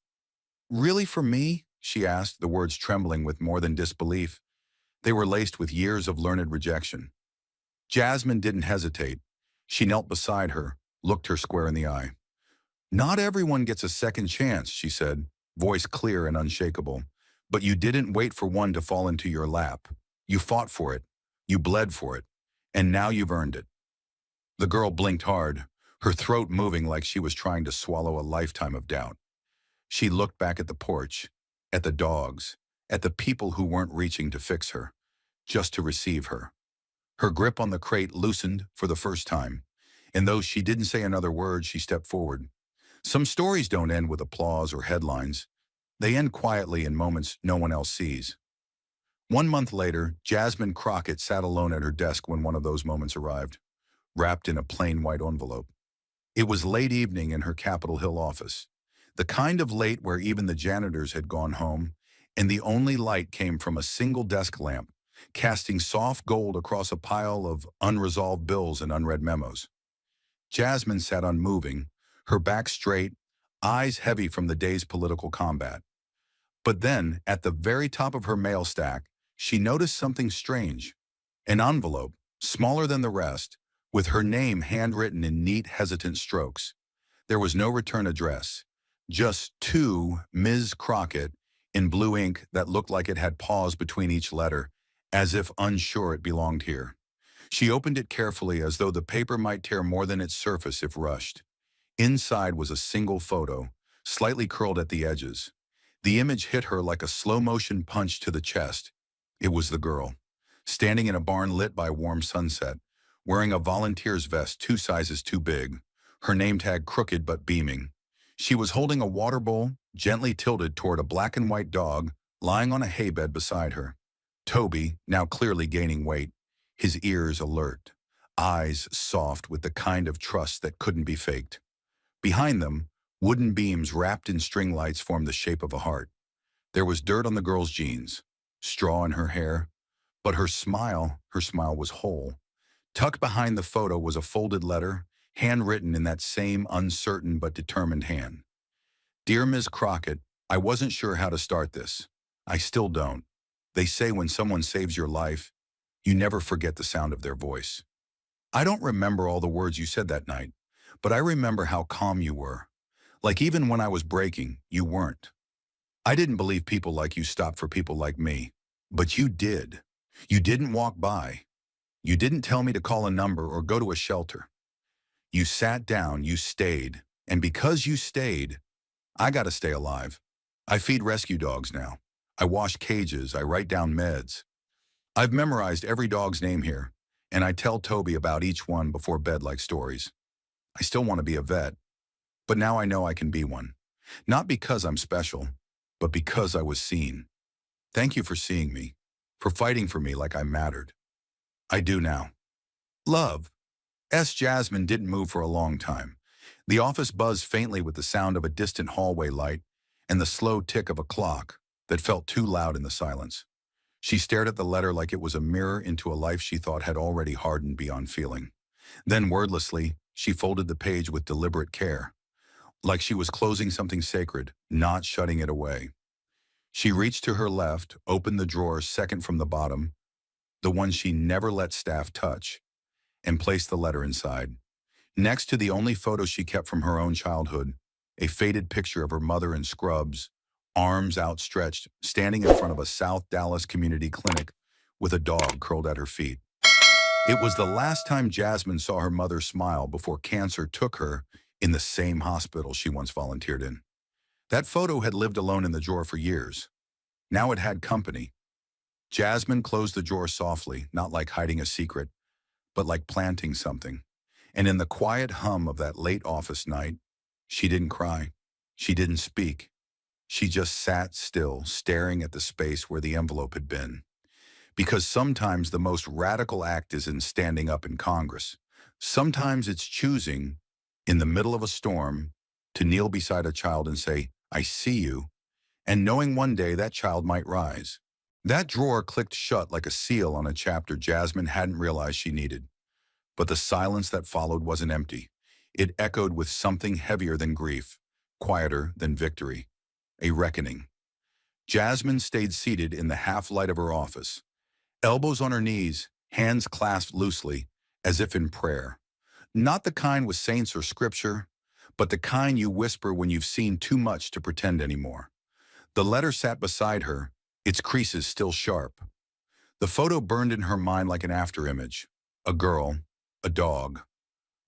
really for me?" she asked, the words trembling with more than disbelief. They were laced with years of learned rejection. Jasmine didn't hesitate. She knelt beside her, looked her square in the eye. "Not everyone gets a second chance," she said, voice clear and unshakable. "But you didn't wait for one to fall into your lap. You fought for it. You bled for it. And now you've earned it." The girl blinked hard, her throat moving like she was trying to swallow a lifetime of doubt. She looked back at the porch, at the dogs, at the people who weren't reaching to fix her, just to receive her. Her grip on the crate loosened for the first time, and though she didn't say another word, she stepped forward. Some stories don't end with applause or headlines. They end quietly in moments no one else sees. 1 month later, Jasmine Crockett sat alone at her desk when one of those moments arrived, wrapped in a plain white envelope. It was late evening in her Capitol Hill office, the kind of late where even the janitors had gone home, and the only light came from a single desk lamp, casting soft gold across a pile of unresolved bills and unread memos. Jasmine sat unmoving, her back straight, eyes heavy from the day's political combat. But then, at the very top of her mail stack, she noticed something strange. An envelope, smaller than the rest, with her name handwritten in neat, hesitant strokes. There was no return address, just "To Ms. Crockett" in blue ink that looked like it had paused between each letter, as if unsure it belonged here. She opened it carefully as though the paper might tear more than its surface if rushed. Inside was a single photo, slightly curled at the edges. The image hit her like a slow-motion punch to the chest. It was the girl, standing in a barn lit by warm sunset, wearing a volunteer's vest 2 sizes too big, her name tag crooked but beaming. She was holding a water bowl, gently tilted toward a black and white dog lying on a hay bed beside her. Toby, now clearly gaining weight, his ears alert, eyes soft with the kind of trust that couldn't be faked. Behind them, wooden beams wrapped in string lights formed the shape of a heart. There was dirt on the girl's jeans, straw in her hair, but her smile was whole. Tucked behind the photo was a folded letter, handwritten in that same uncertain but determined hand. "Dear Ms. Crockett, I wasn't sure how to start this. I still don't. They say when someone saves your life, you never forget the sound of their voice. I don't remember all the words you said that night, but I remember how calm you were. Like even when I was breaking, you weren't. I didn't believe people like you stopped for people like me, but you did. You didn't walk by. You didn't tell me to call a number or go to a shelter. You sat down, you stayed, and because you stayed, I gotta stay alive. I feed rescue dogs now. I wash cages, I write down meds. I've memorized every dog's name here, and I tell Toby about each one before bed like stories. I still want to be a vet, but now I know I can be one. Not because I'm special, but because I was seen. Thank you for seeing me, for fighting for me like I mattered. I do now. Love." Jasmine didn't move for a long time. The office buzzed faintly with the sound of a distant hallway light and the slow tick of a clock that felt too loud in the silence. She stared at the letter like it was a mirror into a life she thought had already hardened beyond feeling. Then wordlessly, she folded the page with deliberate care, like she was closing something sacred, not shutting it away. She reached to her left, opened the drawer second from the bottom, the one she never let staff touch, and placed the letter inside. Next to the only photo she kept from her own childhood, a faded picture of her mother in scrubs, arms outstretched, standing in front of a South Dallas community clinic with a dog curled at her feet. It was the last time Jasmine saw her mother smile before cancer took her in the same hospital she once volunteered in. That photo had lived alone in the drawer for years. Now it had company. Jasmine closed the drawer softly, not like hiding a secret, but like planting something. And in the quiet hum of that late office night, she didn't cry. She didn't speak. She just sat still, staring at the space where the envelope had been. Because sometimes the most radical act isn't standing up in Congress. Sometimes it's choosing, in the middle of a storm, to kneel beside a child and say, "I see you," and knowing one day that child might rise. That drawer clicked shut like a seal on a chapter Jasmine hadn't realized she needed. But the silence that followed wasn't empty. It echoed with something heavier than grief, quieter than victory, a reckoning. Jasmine stayed seated in the half-light of her office, elbows on her knees, hands clasped loosely, as if in prayer. Not the kind with saints or scripture, but the kind you whisper when you've seen too much to pretend anymore. The letter sat beside her, its creases still sharp. The photo burned in her mind like an afterimage. A girl, a dog,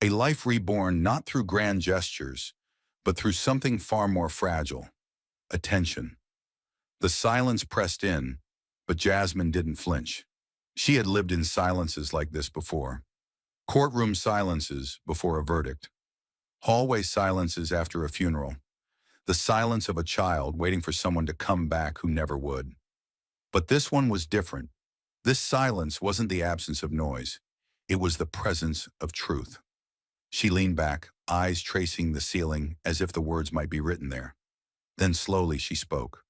a life reborn not through grand gestures, but through something far more fragile, attention. The silence pressed in, but Jasmine didn't flinch. She had lived in silences like this before. Courtroom silences before a verdict. Hallway silences after a funeral. The silence of a child waiting for someone to come back who never would. But this one was different. This silence wasn't the absence of noise. It was the presence of truth. She leaned back, eyes tracing the ceiling as if the words might be written there. Then slowly she spoke.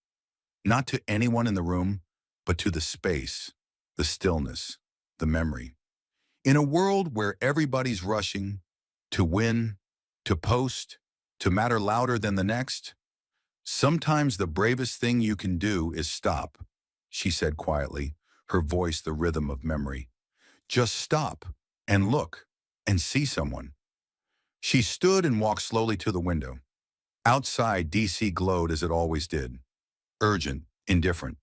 Not to anyone in the room, but to the space, the stillness, the memory. In a world where everybody's rushing to win, to post, to matter louder than the next, sometimes the bravest thing you can do is stop, she said quietly, her voice the rhythm of memory. Just stop and look and see someone. She stood and walked slowly to the window. Outside, D.C. glowed as it always did, urgent, indifferent.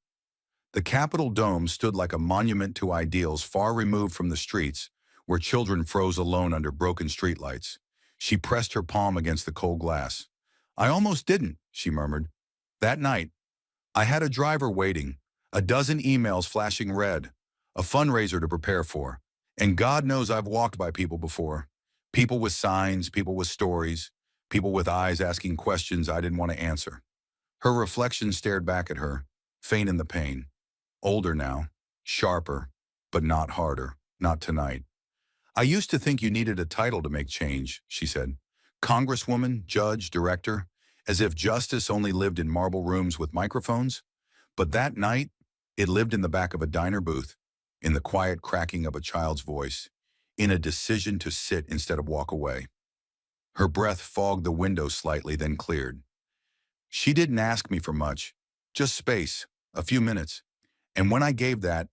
The Capitol dome stood like a monument to ideals far removed from the streets where children froze alone under broken streetlights. She pressed her palm against the cold glass. "I almost didn't," she murmured. "That night, I had a driver waiting, a dozen emails flashing red, a fundraiser to prepare for. And God knows I've walked by people before. People with signs, people with stories, people with eyes asking questions I didn't want to answer." Her reflection stared back at her, faint in the pain. Older now, sharper, but not harder, not tonight. "I used to think you needed a title to make change," she said. "Congresswoman, judge, director, as if justice only lived in marble rooms with microphones. But that night, it lived in the back of a diner booth, in the quiet cracking of a child's voice, in a decision to sit instead of walk away." Her breath fogged the window slightly, then cleared. "She didn't ask me for much, just space, a few minutes. And when I gave that,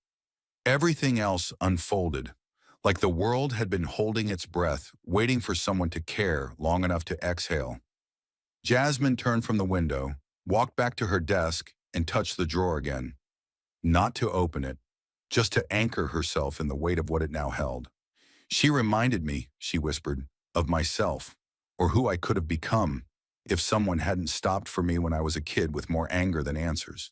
everything else unfolded, like the world had been holding its breath, waiting for someone to care long enough to exhale." Jasmine turned from the window, walked back to her desk, and touched the drawer again. Not to open it, just to anchor herself in the weight of what it now held. "She reminded me," she whispered, "of myself, or who I could have become if someone hadn't stopped for me when I was a kid with more anger than answers."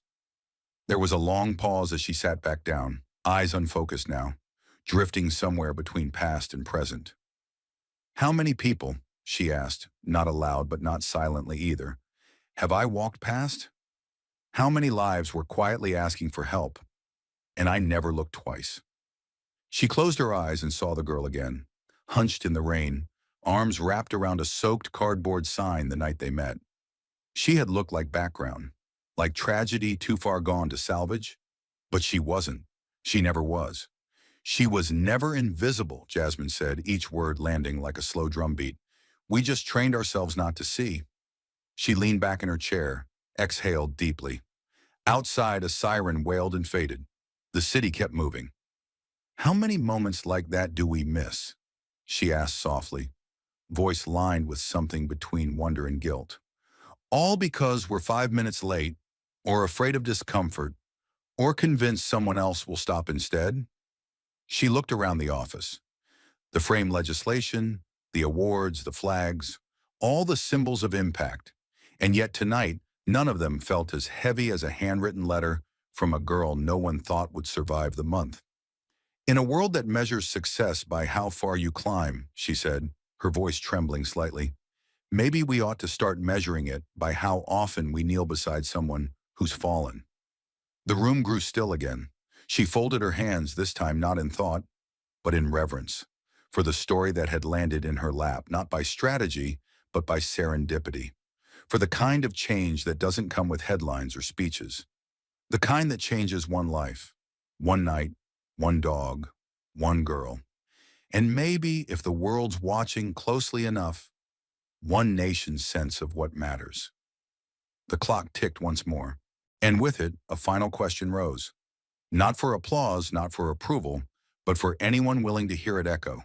There was a long pause as she sat back down, eyes unfocused now, drifting somewhere between past and present. "How many people," she asked, not aloud but not silently either, "have I walked past? How many lives were quietly asking for help, and I never looked twice?" She closed her eyes and saw the girl again, hunched in the rain, arms wrapped around a soaked cardboard sign the night they met. She had looked like background, like tragedy too far gone to salvage, but she wasn't. She never was. "She was never invisible," Jasmine said, each word landing like a slow drumbeat. "We just trained ourselves not to see." She leaned back in her chair, exhaled deeply. Outside, a siren wailed and faded. The city kept moving. "How many moments like that do we miss?" she asked softly, voice lined with something between wonder and guilt. "All because we're 5 minutes late, or afraid of discomfort, Or convince someone else will stop instead? She looked around the office. The framed legislation, the awards, the flags, all the symbols of impact. And yet tonight, none of them felt as heavy as a handwritten letter from a girl no one thought would survive the month. In a world that measures success by how far you climb, she said, her voice trembling slightly, maybe we ought to start measuring it by how often we kneel beside someone who's fallen. The room grew still again. She folded her hands, this time not in thought, but in reverence, for the story that had landed in her lap, not by strategy, but by serendipity, for the kind of change that doesn't come with headlines or speeches, the kind that changes one life, one night, one dog, one girl, and maybe, if the world's watching closely enough, one nation's sense of what matters. The clock ticked once more, and with it, a final question rose. Not for applause, not for approval, but for anyone willing to hear it echo.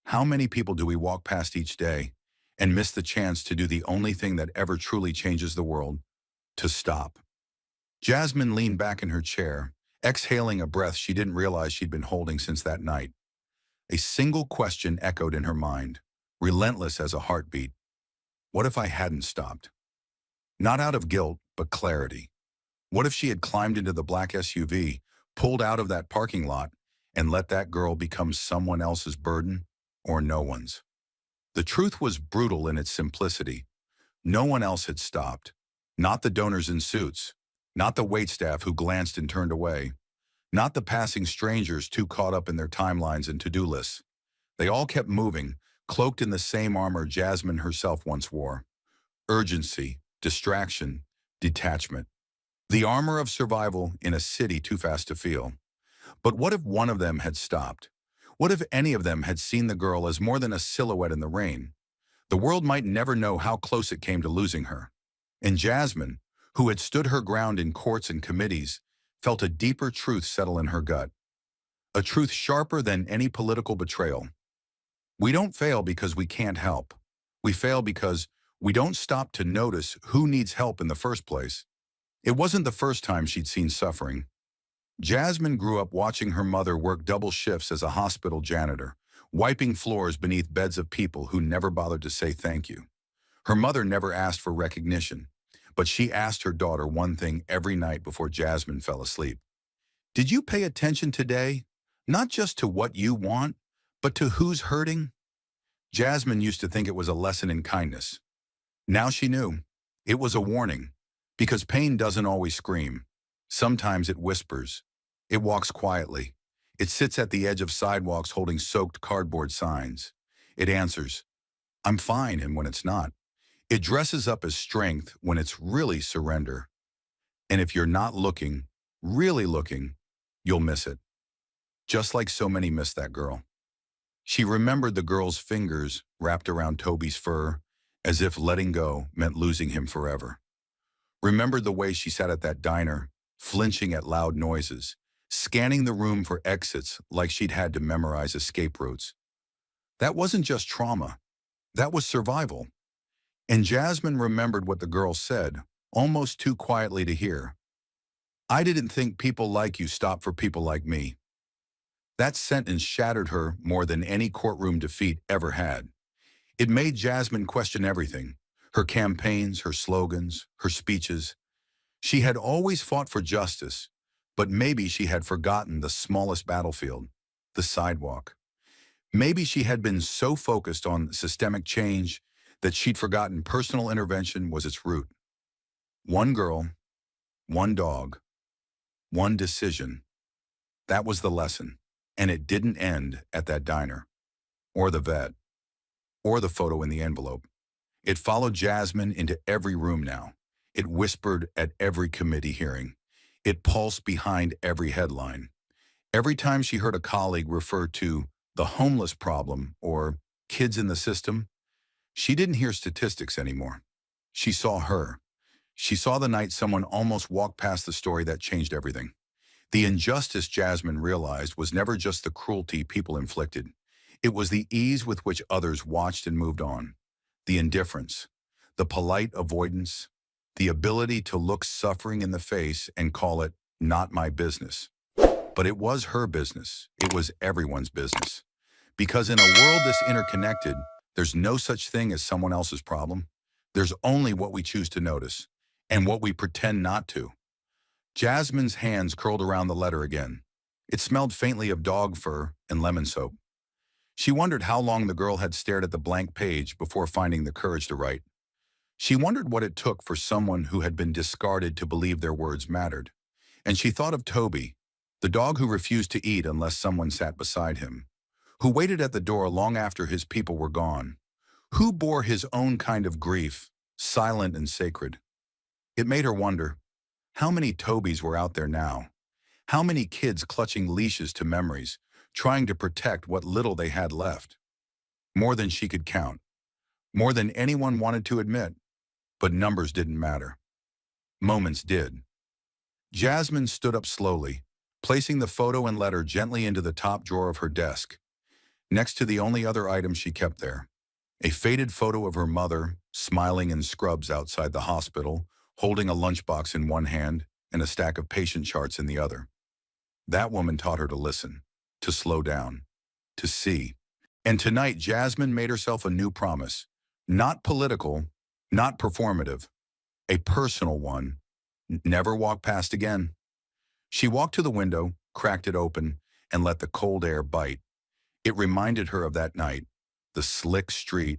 How many people do we walk past each day and miss the chance to do the only thing that ever truly changes the world? To stop. Jasmine leaned back in her chair, exhaling a breath she didn't realize she'd been holding since that night. A single question echoed in her mind, relentless as a heartbeat. What if I hadn't stopped? Not out of guilt, but clarity. What if she had climbed into the black SUV, pulled out of that parking lot, and let that girl become someone else's burden or no one's? The truth was brutal in its simplicity. No one else had stopped. Not the donors in suits. Not the waitstaff who glanced and turned away. Not the passing strangers too caught up in their timelines and to-do lists. They all kept moving, cloaked in the same armor Jasmine herself once wore. Urgency, distraction, detachment. The armor of survival in a city too fast to feel. But what if one of them had stopped? What if any of them had seen the girl as more than a silhouette in the rain? The world might never know how close it came to losing her. And Jasmine, who had stood her ground in courts and committees, felt a deeper truth settle in her gut. A truth sharper than any political betrayal. We don't fail because we can't help. We fail because we don't stop to notice who needs help in the first place. It wasn't the first time she'd seen suffering. Jasmine grew up watching her mother work double shifts as a hospital janitor, wiping floors beneath beds of people who never bothered to say thank you. Her mother never asked for recognition, but she asked her daughter one thing every night before Jasmine fell asleep. Did you pay attention today? Not just to what you want, but to who's hurting? Jasmine used to think it was a lesson in kindness. Now she knew. It was a warning. Because pain doesn't always scream. Sometimes it whispers. It walks quietly. It sits at the edge of sidewalks holding soaked cardboard signs. It answers, I'm fine, and when it's not. It dresses up as strength when it's really surrender. And if you're not looking, really looking, you'll miss it. Just like so many missed that girl. She remembered the girl's fingers wrapped around Toby's fur, as if letting go meant losing him forever. Remembered the way she sat at that diner, flinching at loud noises, scanning the room for exits like she'd had to memorize escape routes. That wasn't just trauma. That was survival. And Jasmine remembered what the girl said, almost too quietly to hear. I didn't think people like you stop for people like me. That sentence shattered her more than any courtroom defeat ever had. It made Jasmine question everything. Her campaigns, her slogans, her speeches. She had always fought for justice, but maybe she had forgotten the smallest battlefield, the sidewalk. Maybe she had been so focused on systemic change that she'd forgotten personal intervention was its root. One girl, one dog, one decision. That was the lesson, and it didn't end at that diner, or the vet, or the photo in the envelope. It followed Jasmine into every room now. It whispered at every committee hearing. It pulsed behind every headline. Every time she heard a colleague refer to the homeless problem or kids in the system, she didn't hear statistics anymore. She saw her. She saw the night someone almost walked past the story that changed everything. The injustice, Jasmine realized, was never just the cruelty people inflicted. It was the ease with which others watched and moved on. The indifference, the polite avoidance, the ability to look suffering in the face and call it Not my business. But it was her business. It was everyone's business. Because in a world this interconnected, there's no such thing as someone else's problem. There's only what we choose to notice and what we pretend not to. Jasmine's hands curled around the letter again. It smelled faintly of dog fur and lemon soap. She wondered how long the girl had stared at the blank page before finding the courage to write. She wondered what it took for someone who had been discarded to believe their words mattered. And she thought of Toby, the dog who refused to eat unless someone sat beside him, who waited at the door long after his people were gone, who bore his own kind of grief, silent and sacred. It made her wonder, how many Tobys were out there now? How many kids clutching leashes to memories, trying to protect what little they had left? More than she could count. More than anyone wanted to admit. But numbers didn't matter. Moments did. Jasmine stood up slowly, placing the photo and letter gently into the top drawer of her desk, next to the only other item she kept there. A faded photo of her mother, smiling in scrubs outside the hospital, holding a lunchbox in one hand and a stack of patient charts in the other. That woman taught her to listen, to slow down, to see. And tonight, Jasmine made herself a new promise. Not political, not performative, a personal one. Never walk past again. She walked to the window, cracked it open, and let the cold air bite. It reminded her of that night, the slick street,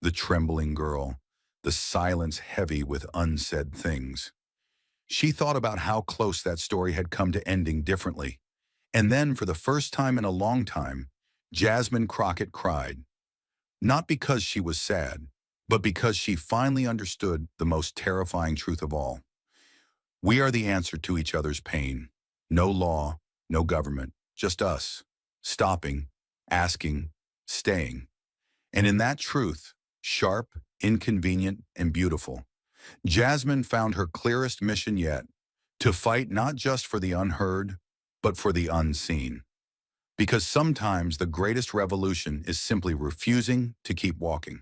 the trembling girl, the silence heavy with unsaid things. She thought about how close that story had come to ending differently. And then, for the first time in a long time, Jasmine Crockett cried. Not because she was sad, but because she finally understood the most terrifying truth of all. We are the answer to each other's pain. No law, no government, just us, stopping, asking, staying. And in that truth, sharp, inconvenient, and beautiful, Jasmine found her clearest mission yet, to fight not just for the unheard, but for the unseen. Because sometimes the greatest revolution is simply refusing to keep walking.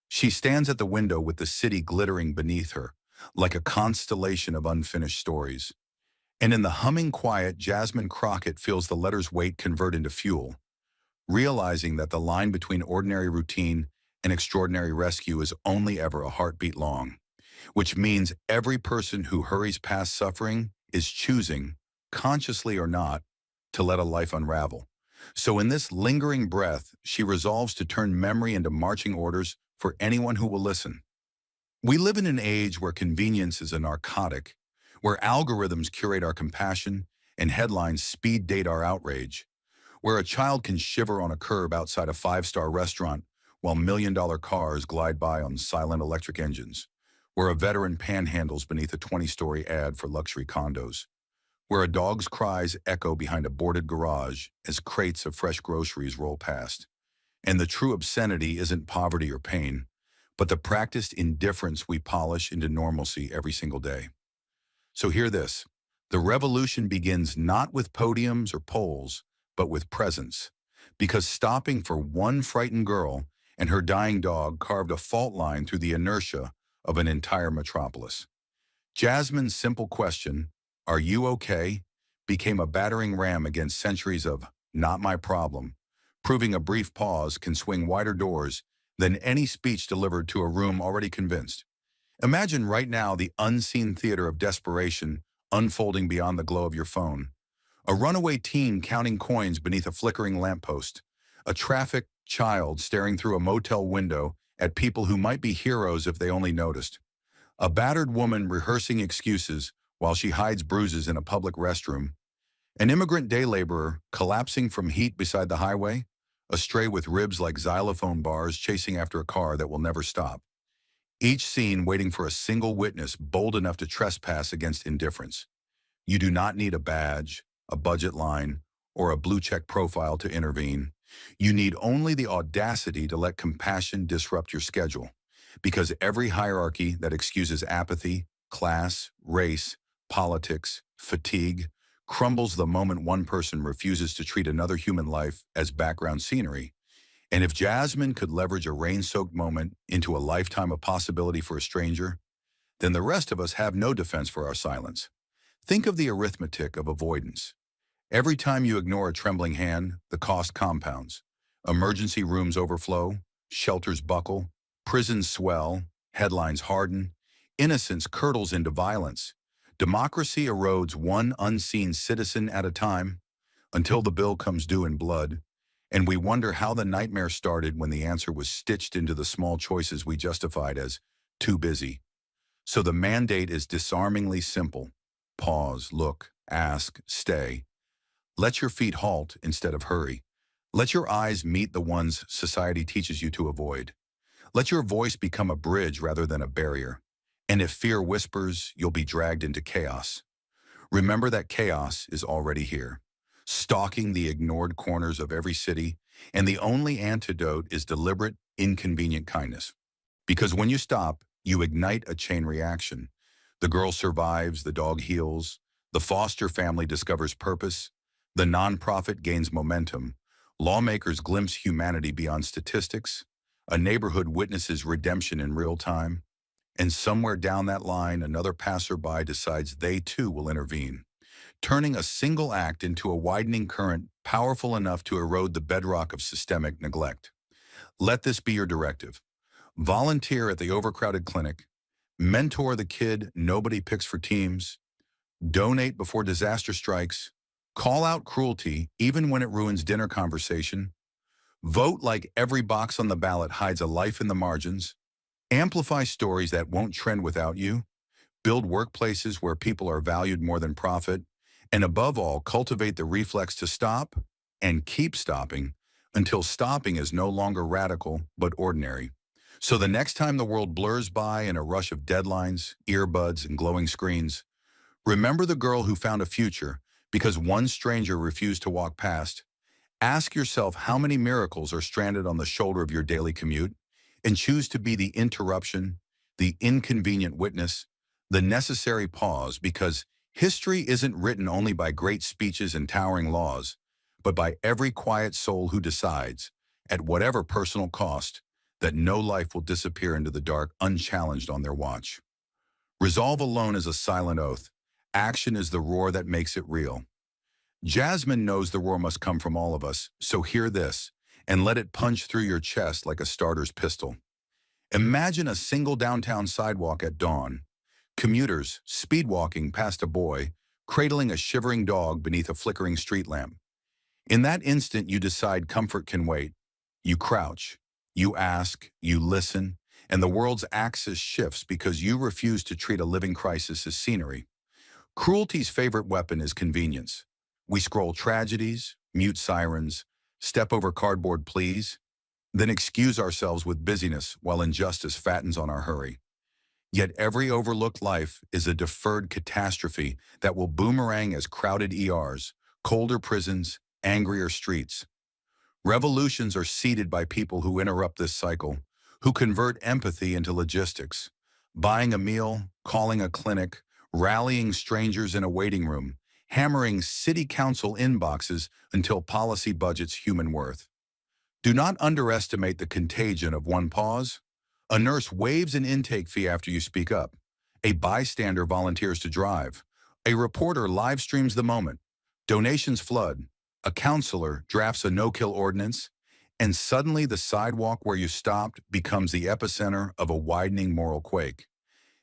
She stands at the window with the city glittering beneath her, like a constellation of unfinished stories. And in the humming quiet, Jasmine Crockett feels the letter's weight convert into fuel, realizing that the line between ordinary routine and extraordinary rescue is only ever a heartbeat long, which means every person who hurries past suffering is choosing, consciously or not, to let a life unravel. So in this lingering breath, she resolves to turn memory into marching orders for anyone who will listen. We live in an age where convenience is a narcotic, where algorithms curate our compassion and headlines speed date our outrage, where a child can shiver on a curb outside a five-star restaurant while million-dollar cars glide by on silent electric engines, where a veteran panhandles beneath a 20-story ad for luxury condos, where a dog's cries echo behind a boarded garage as crates of fresh groceries roll past. And the true obscenity isn't poverty or pain, but the practiced indifference we polish into normalcy every single day. So hear this. The revolution begins not with podiums or polls, but with presence. Because stopping for one frightened girl and her dying dog carved a fault line through the inertia of an entire metropolis. Jasmine's simple question, "Are you okay?" became a battering ram against centuries of "not my problem," proving a brief pause can swing wider doors than any speech delivered to a room already convinced. Imagine right now the unseen theater of desperation unfolding beyond the glow of your phone. A runaway teen counting coins beneath a flickering lamppost. A trafficked child staring through a motel window at people who might be heroes if they only noticed. A battered woman rehearsing excuses while she hides bruises in a public restroom. An immigrant day laborer collapsing from heat beside the highway. A stray with ribs like xylophone bars chasing after a car that will never stop. Each scene waiting for a single witness bold enough to trespass against indifference. You do not need a badge, a budget line, or a blue-check profile to intervene. You need only the audacity to let compassion disrupt your schedule. Because every hierarchy that excuses apathy, class, race, politics, fatigue, crumbles the moment one person refuses to treat another human life as background scenery. And if Jasmine could leverage a rain-soaked moment into a lifetime of possibility for a stranger, then the rest of us have no defense for our silence. Think of the arithmetic of avoidance. Every time you ignore a trembling hand, the cost compounds. Emergency rooms overflow, shelters buckle, prisons swell, headlines harden, innocence curdles into violence. Democracy erodes one unseen citizen at a time until the bill comes due in blood, and we wonder how the nightmare started when the answer was stitched into the small choices we justified as too busy. So the mandate is disarmingly simple. Pause, look, ask, stay. Let your feet halt instead of hurry. Let your eyes meet the ones society teaches you to avoid. Let your voice become a bridge rather than a barrier. And if fear whispers, you'll be dragged into chaos. Remember that chaos is already here, stalking the ignored corners of every city, and the only antidote is deliberate, inconvenient kindness. Because when you stop, you ignite a chain reaction. The girl survives, the dog heals, the foster family discovers purpose, the nonprofit gains momentum, lawmakers glimpse humanity beyond statistics, a neighborhood witnesses redemption in real time, and somewhere down that line, another passerby decides they too will intervene, turning a single act into a widening current powerful enough to erode the bedrock of systemic neglect. Let this be your directive. Volunteer at the overcrowded clinic, mentor the kid nobody picks for teams, donate before disaster strikes, call out cruelty even when it ruins dinner conversation, vote like every box on the ballot hides a life in the margins, amplify stories that won't trend without you, build workplaces where people are valued more than profit, and above all, cultivate the reflex to stop and keep stopping until stopping is no longer radical but ordinary. So the next time the world blurs by in a rush of deadlines, earbuds, and glowing screens, remember the girl who found a future because one stranger refused to walk past. Ask yourself how many miracles are stranded on the shoulder of your daily commute, and choose to be the interruption, the inconvenient witness, the necessary pause, because history isn't written only by great speeches and towering laws, but by every quiet soul who decides, at whatever personal cost, that no life will disappear into the dark unchallenged on their watch. Resolve alone is a silent oath. Action is the roar that makes it real. Jasmine knows the roar must come from all of us, so hear this, and let it punch through your chest like a starter's pistol. Imagine a single downtown sidewalk at dawn. Commuters speed walking past a boy, cradling a shivering dog beneath a flickering street lamp. In that instant, you decide comfort can wait. You crouch, you ask, you listen, and the world's axis shifts because you refuse to treat a living crisis as scenery. Cruelty's favorite weapon is convenience. We scroll tragedies, mute sirens, step over cardboard pleas, then excuse ourselves with busyness while injustice fattens on our hurry. Yet every overlooked life is a deferred catastrophe that will boomerang as crowded ERs, colder prisons, angrier streets. Revolutions are seeded by people who interrupt this cycle, who convert empathy into logistics, buying a meal, calling a clinic, rallying strangers in a waiting room, hammering city council inboxes until policy budgets human worth. Do not underestimate the contagion of one pause. A nurse waives an intake fee after you speak up. A bystander volunteers to drive. A reporter live streams the moment. Donations flood. A counselor drafts a no-kill ordinance. And suddenly the sidewalk where you stopped becomes the epicenter of a widening moral quake.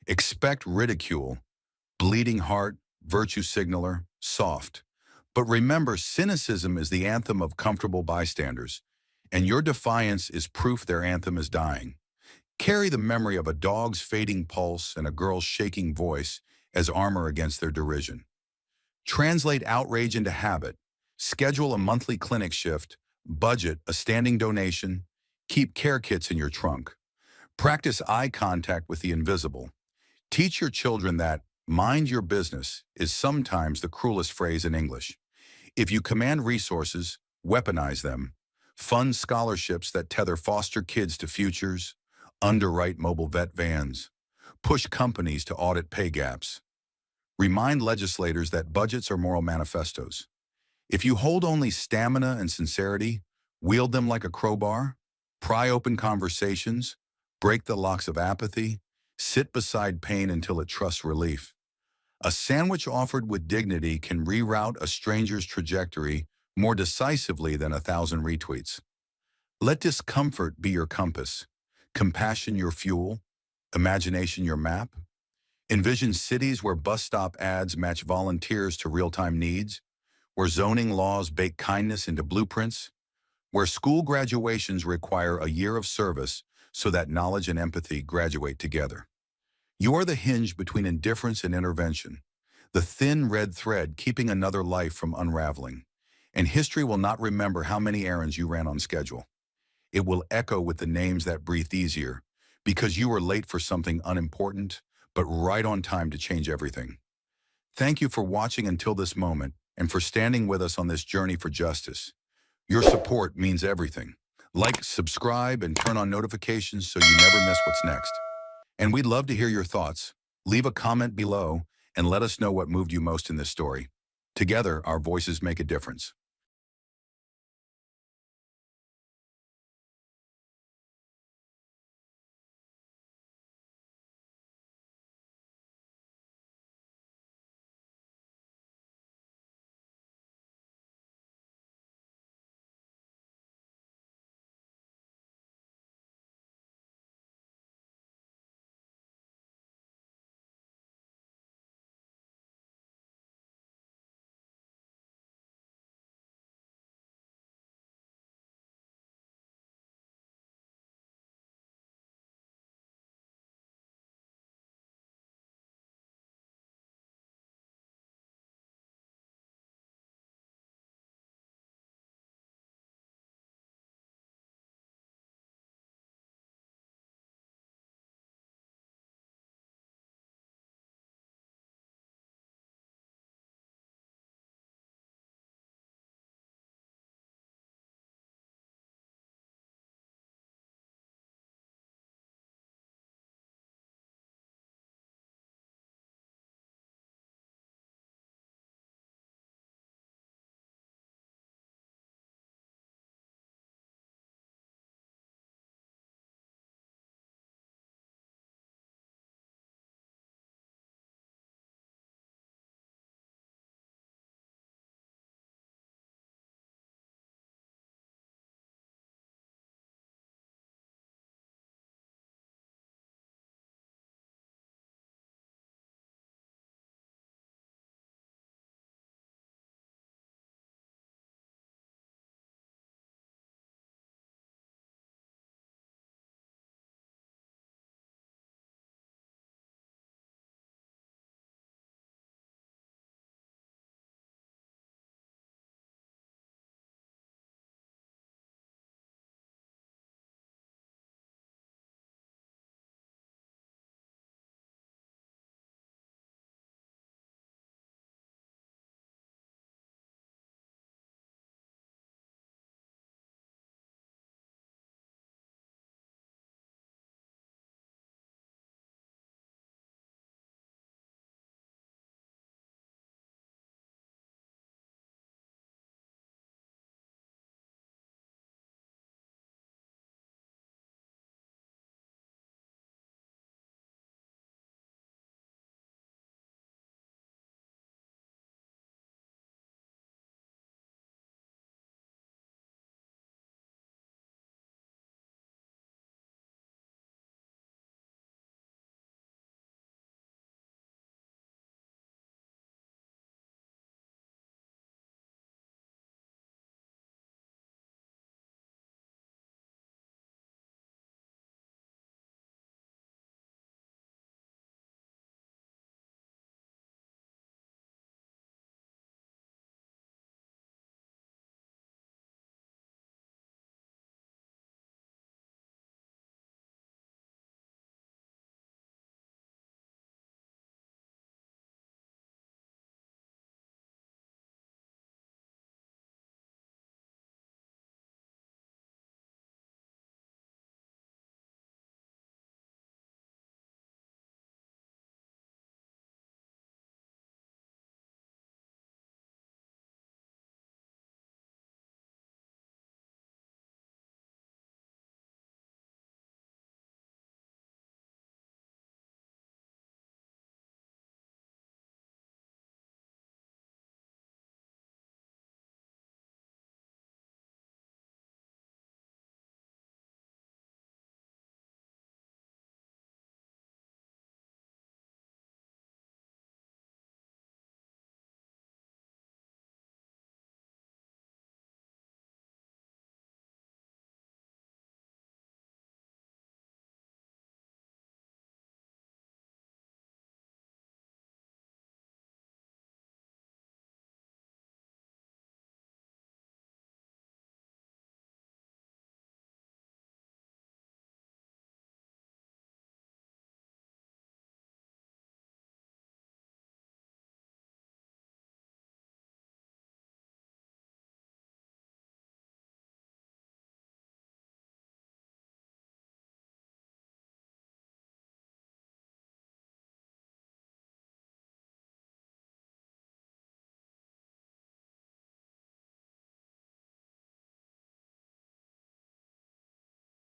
Expect ridicule, bleeding heart, virtue signaler, soft. But remember, cynicism is the anthem of comfortable bystanders, and your defiance is proof their anthem is dying. Carry the memory of a dog's fading pulse and a girl's shaking voice as armor against their derision. Translate outrage into habit. Schedule a monthly clinic shift, budget a standing donation, keep care kits in your trunk. Practice eye contact with the invisible. Teach your children that mind your business is sometimes the cruelest phrase in English. If you command resources, weaponize them. Fund scholarships that tether foster kids to futures. Underwrite mobile vet vans. Push companies to audit pay gaps. Remind legislators that budgets are moral manifestos. If you hold only stamina and sincerity, wield them like a crowbar, pry open conversations, break the locks of apathy, sit beside pain until it trusts relief. A sandwich offered with dignity can reroute a stranger's trajectory more decisively than 1,000 retweets. Let discomfort be your compass, compassion your fuel, imagination your map. Envision cities where bus stop ads match volunteers to real-time needs, where zoning laws bake kindness into blueprints, where school graduations require a year of service so that knowledge and empathy graduate together. You are the hinge between indifference and intervention, the thin red thread keeping another life from unraveling. And history will not remember how many errands you ran on schedule. It will echo with the names that breathe easier, because you were late for something unimportant, but right on time to change everything. Thank you for watching until this moment and for standing with us on this journey for justice. Your support means everything. Like, subscribe, and turn on notifications so you never miss what's next. And we'd love to hear your thoughts. Leave a comment below and let us know what moved you most in this story. Together, our voices make a difference.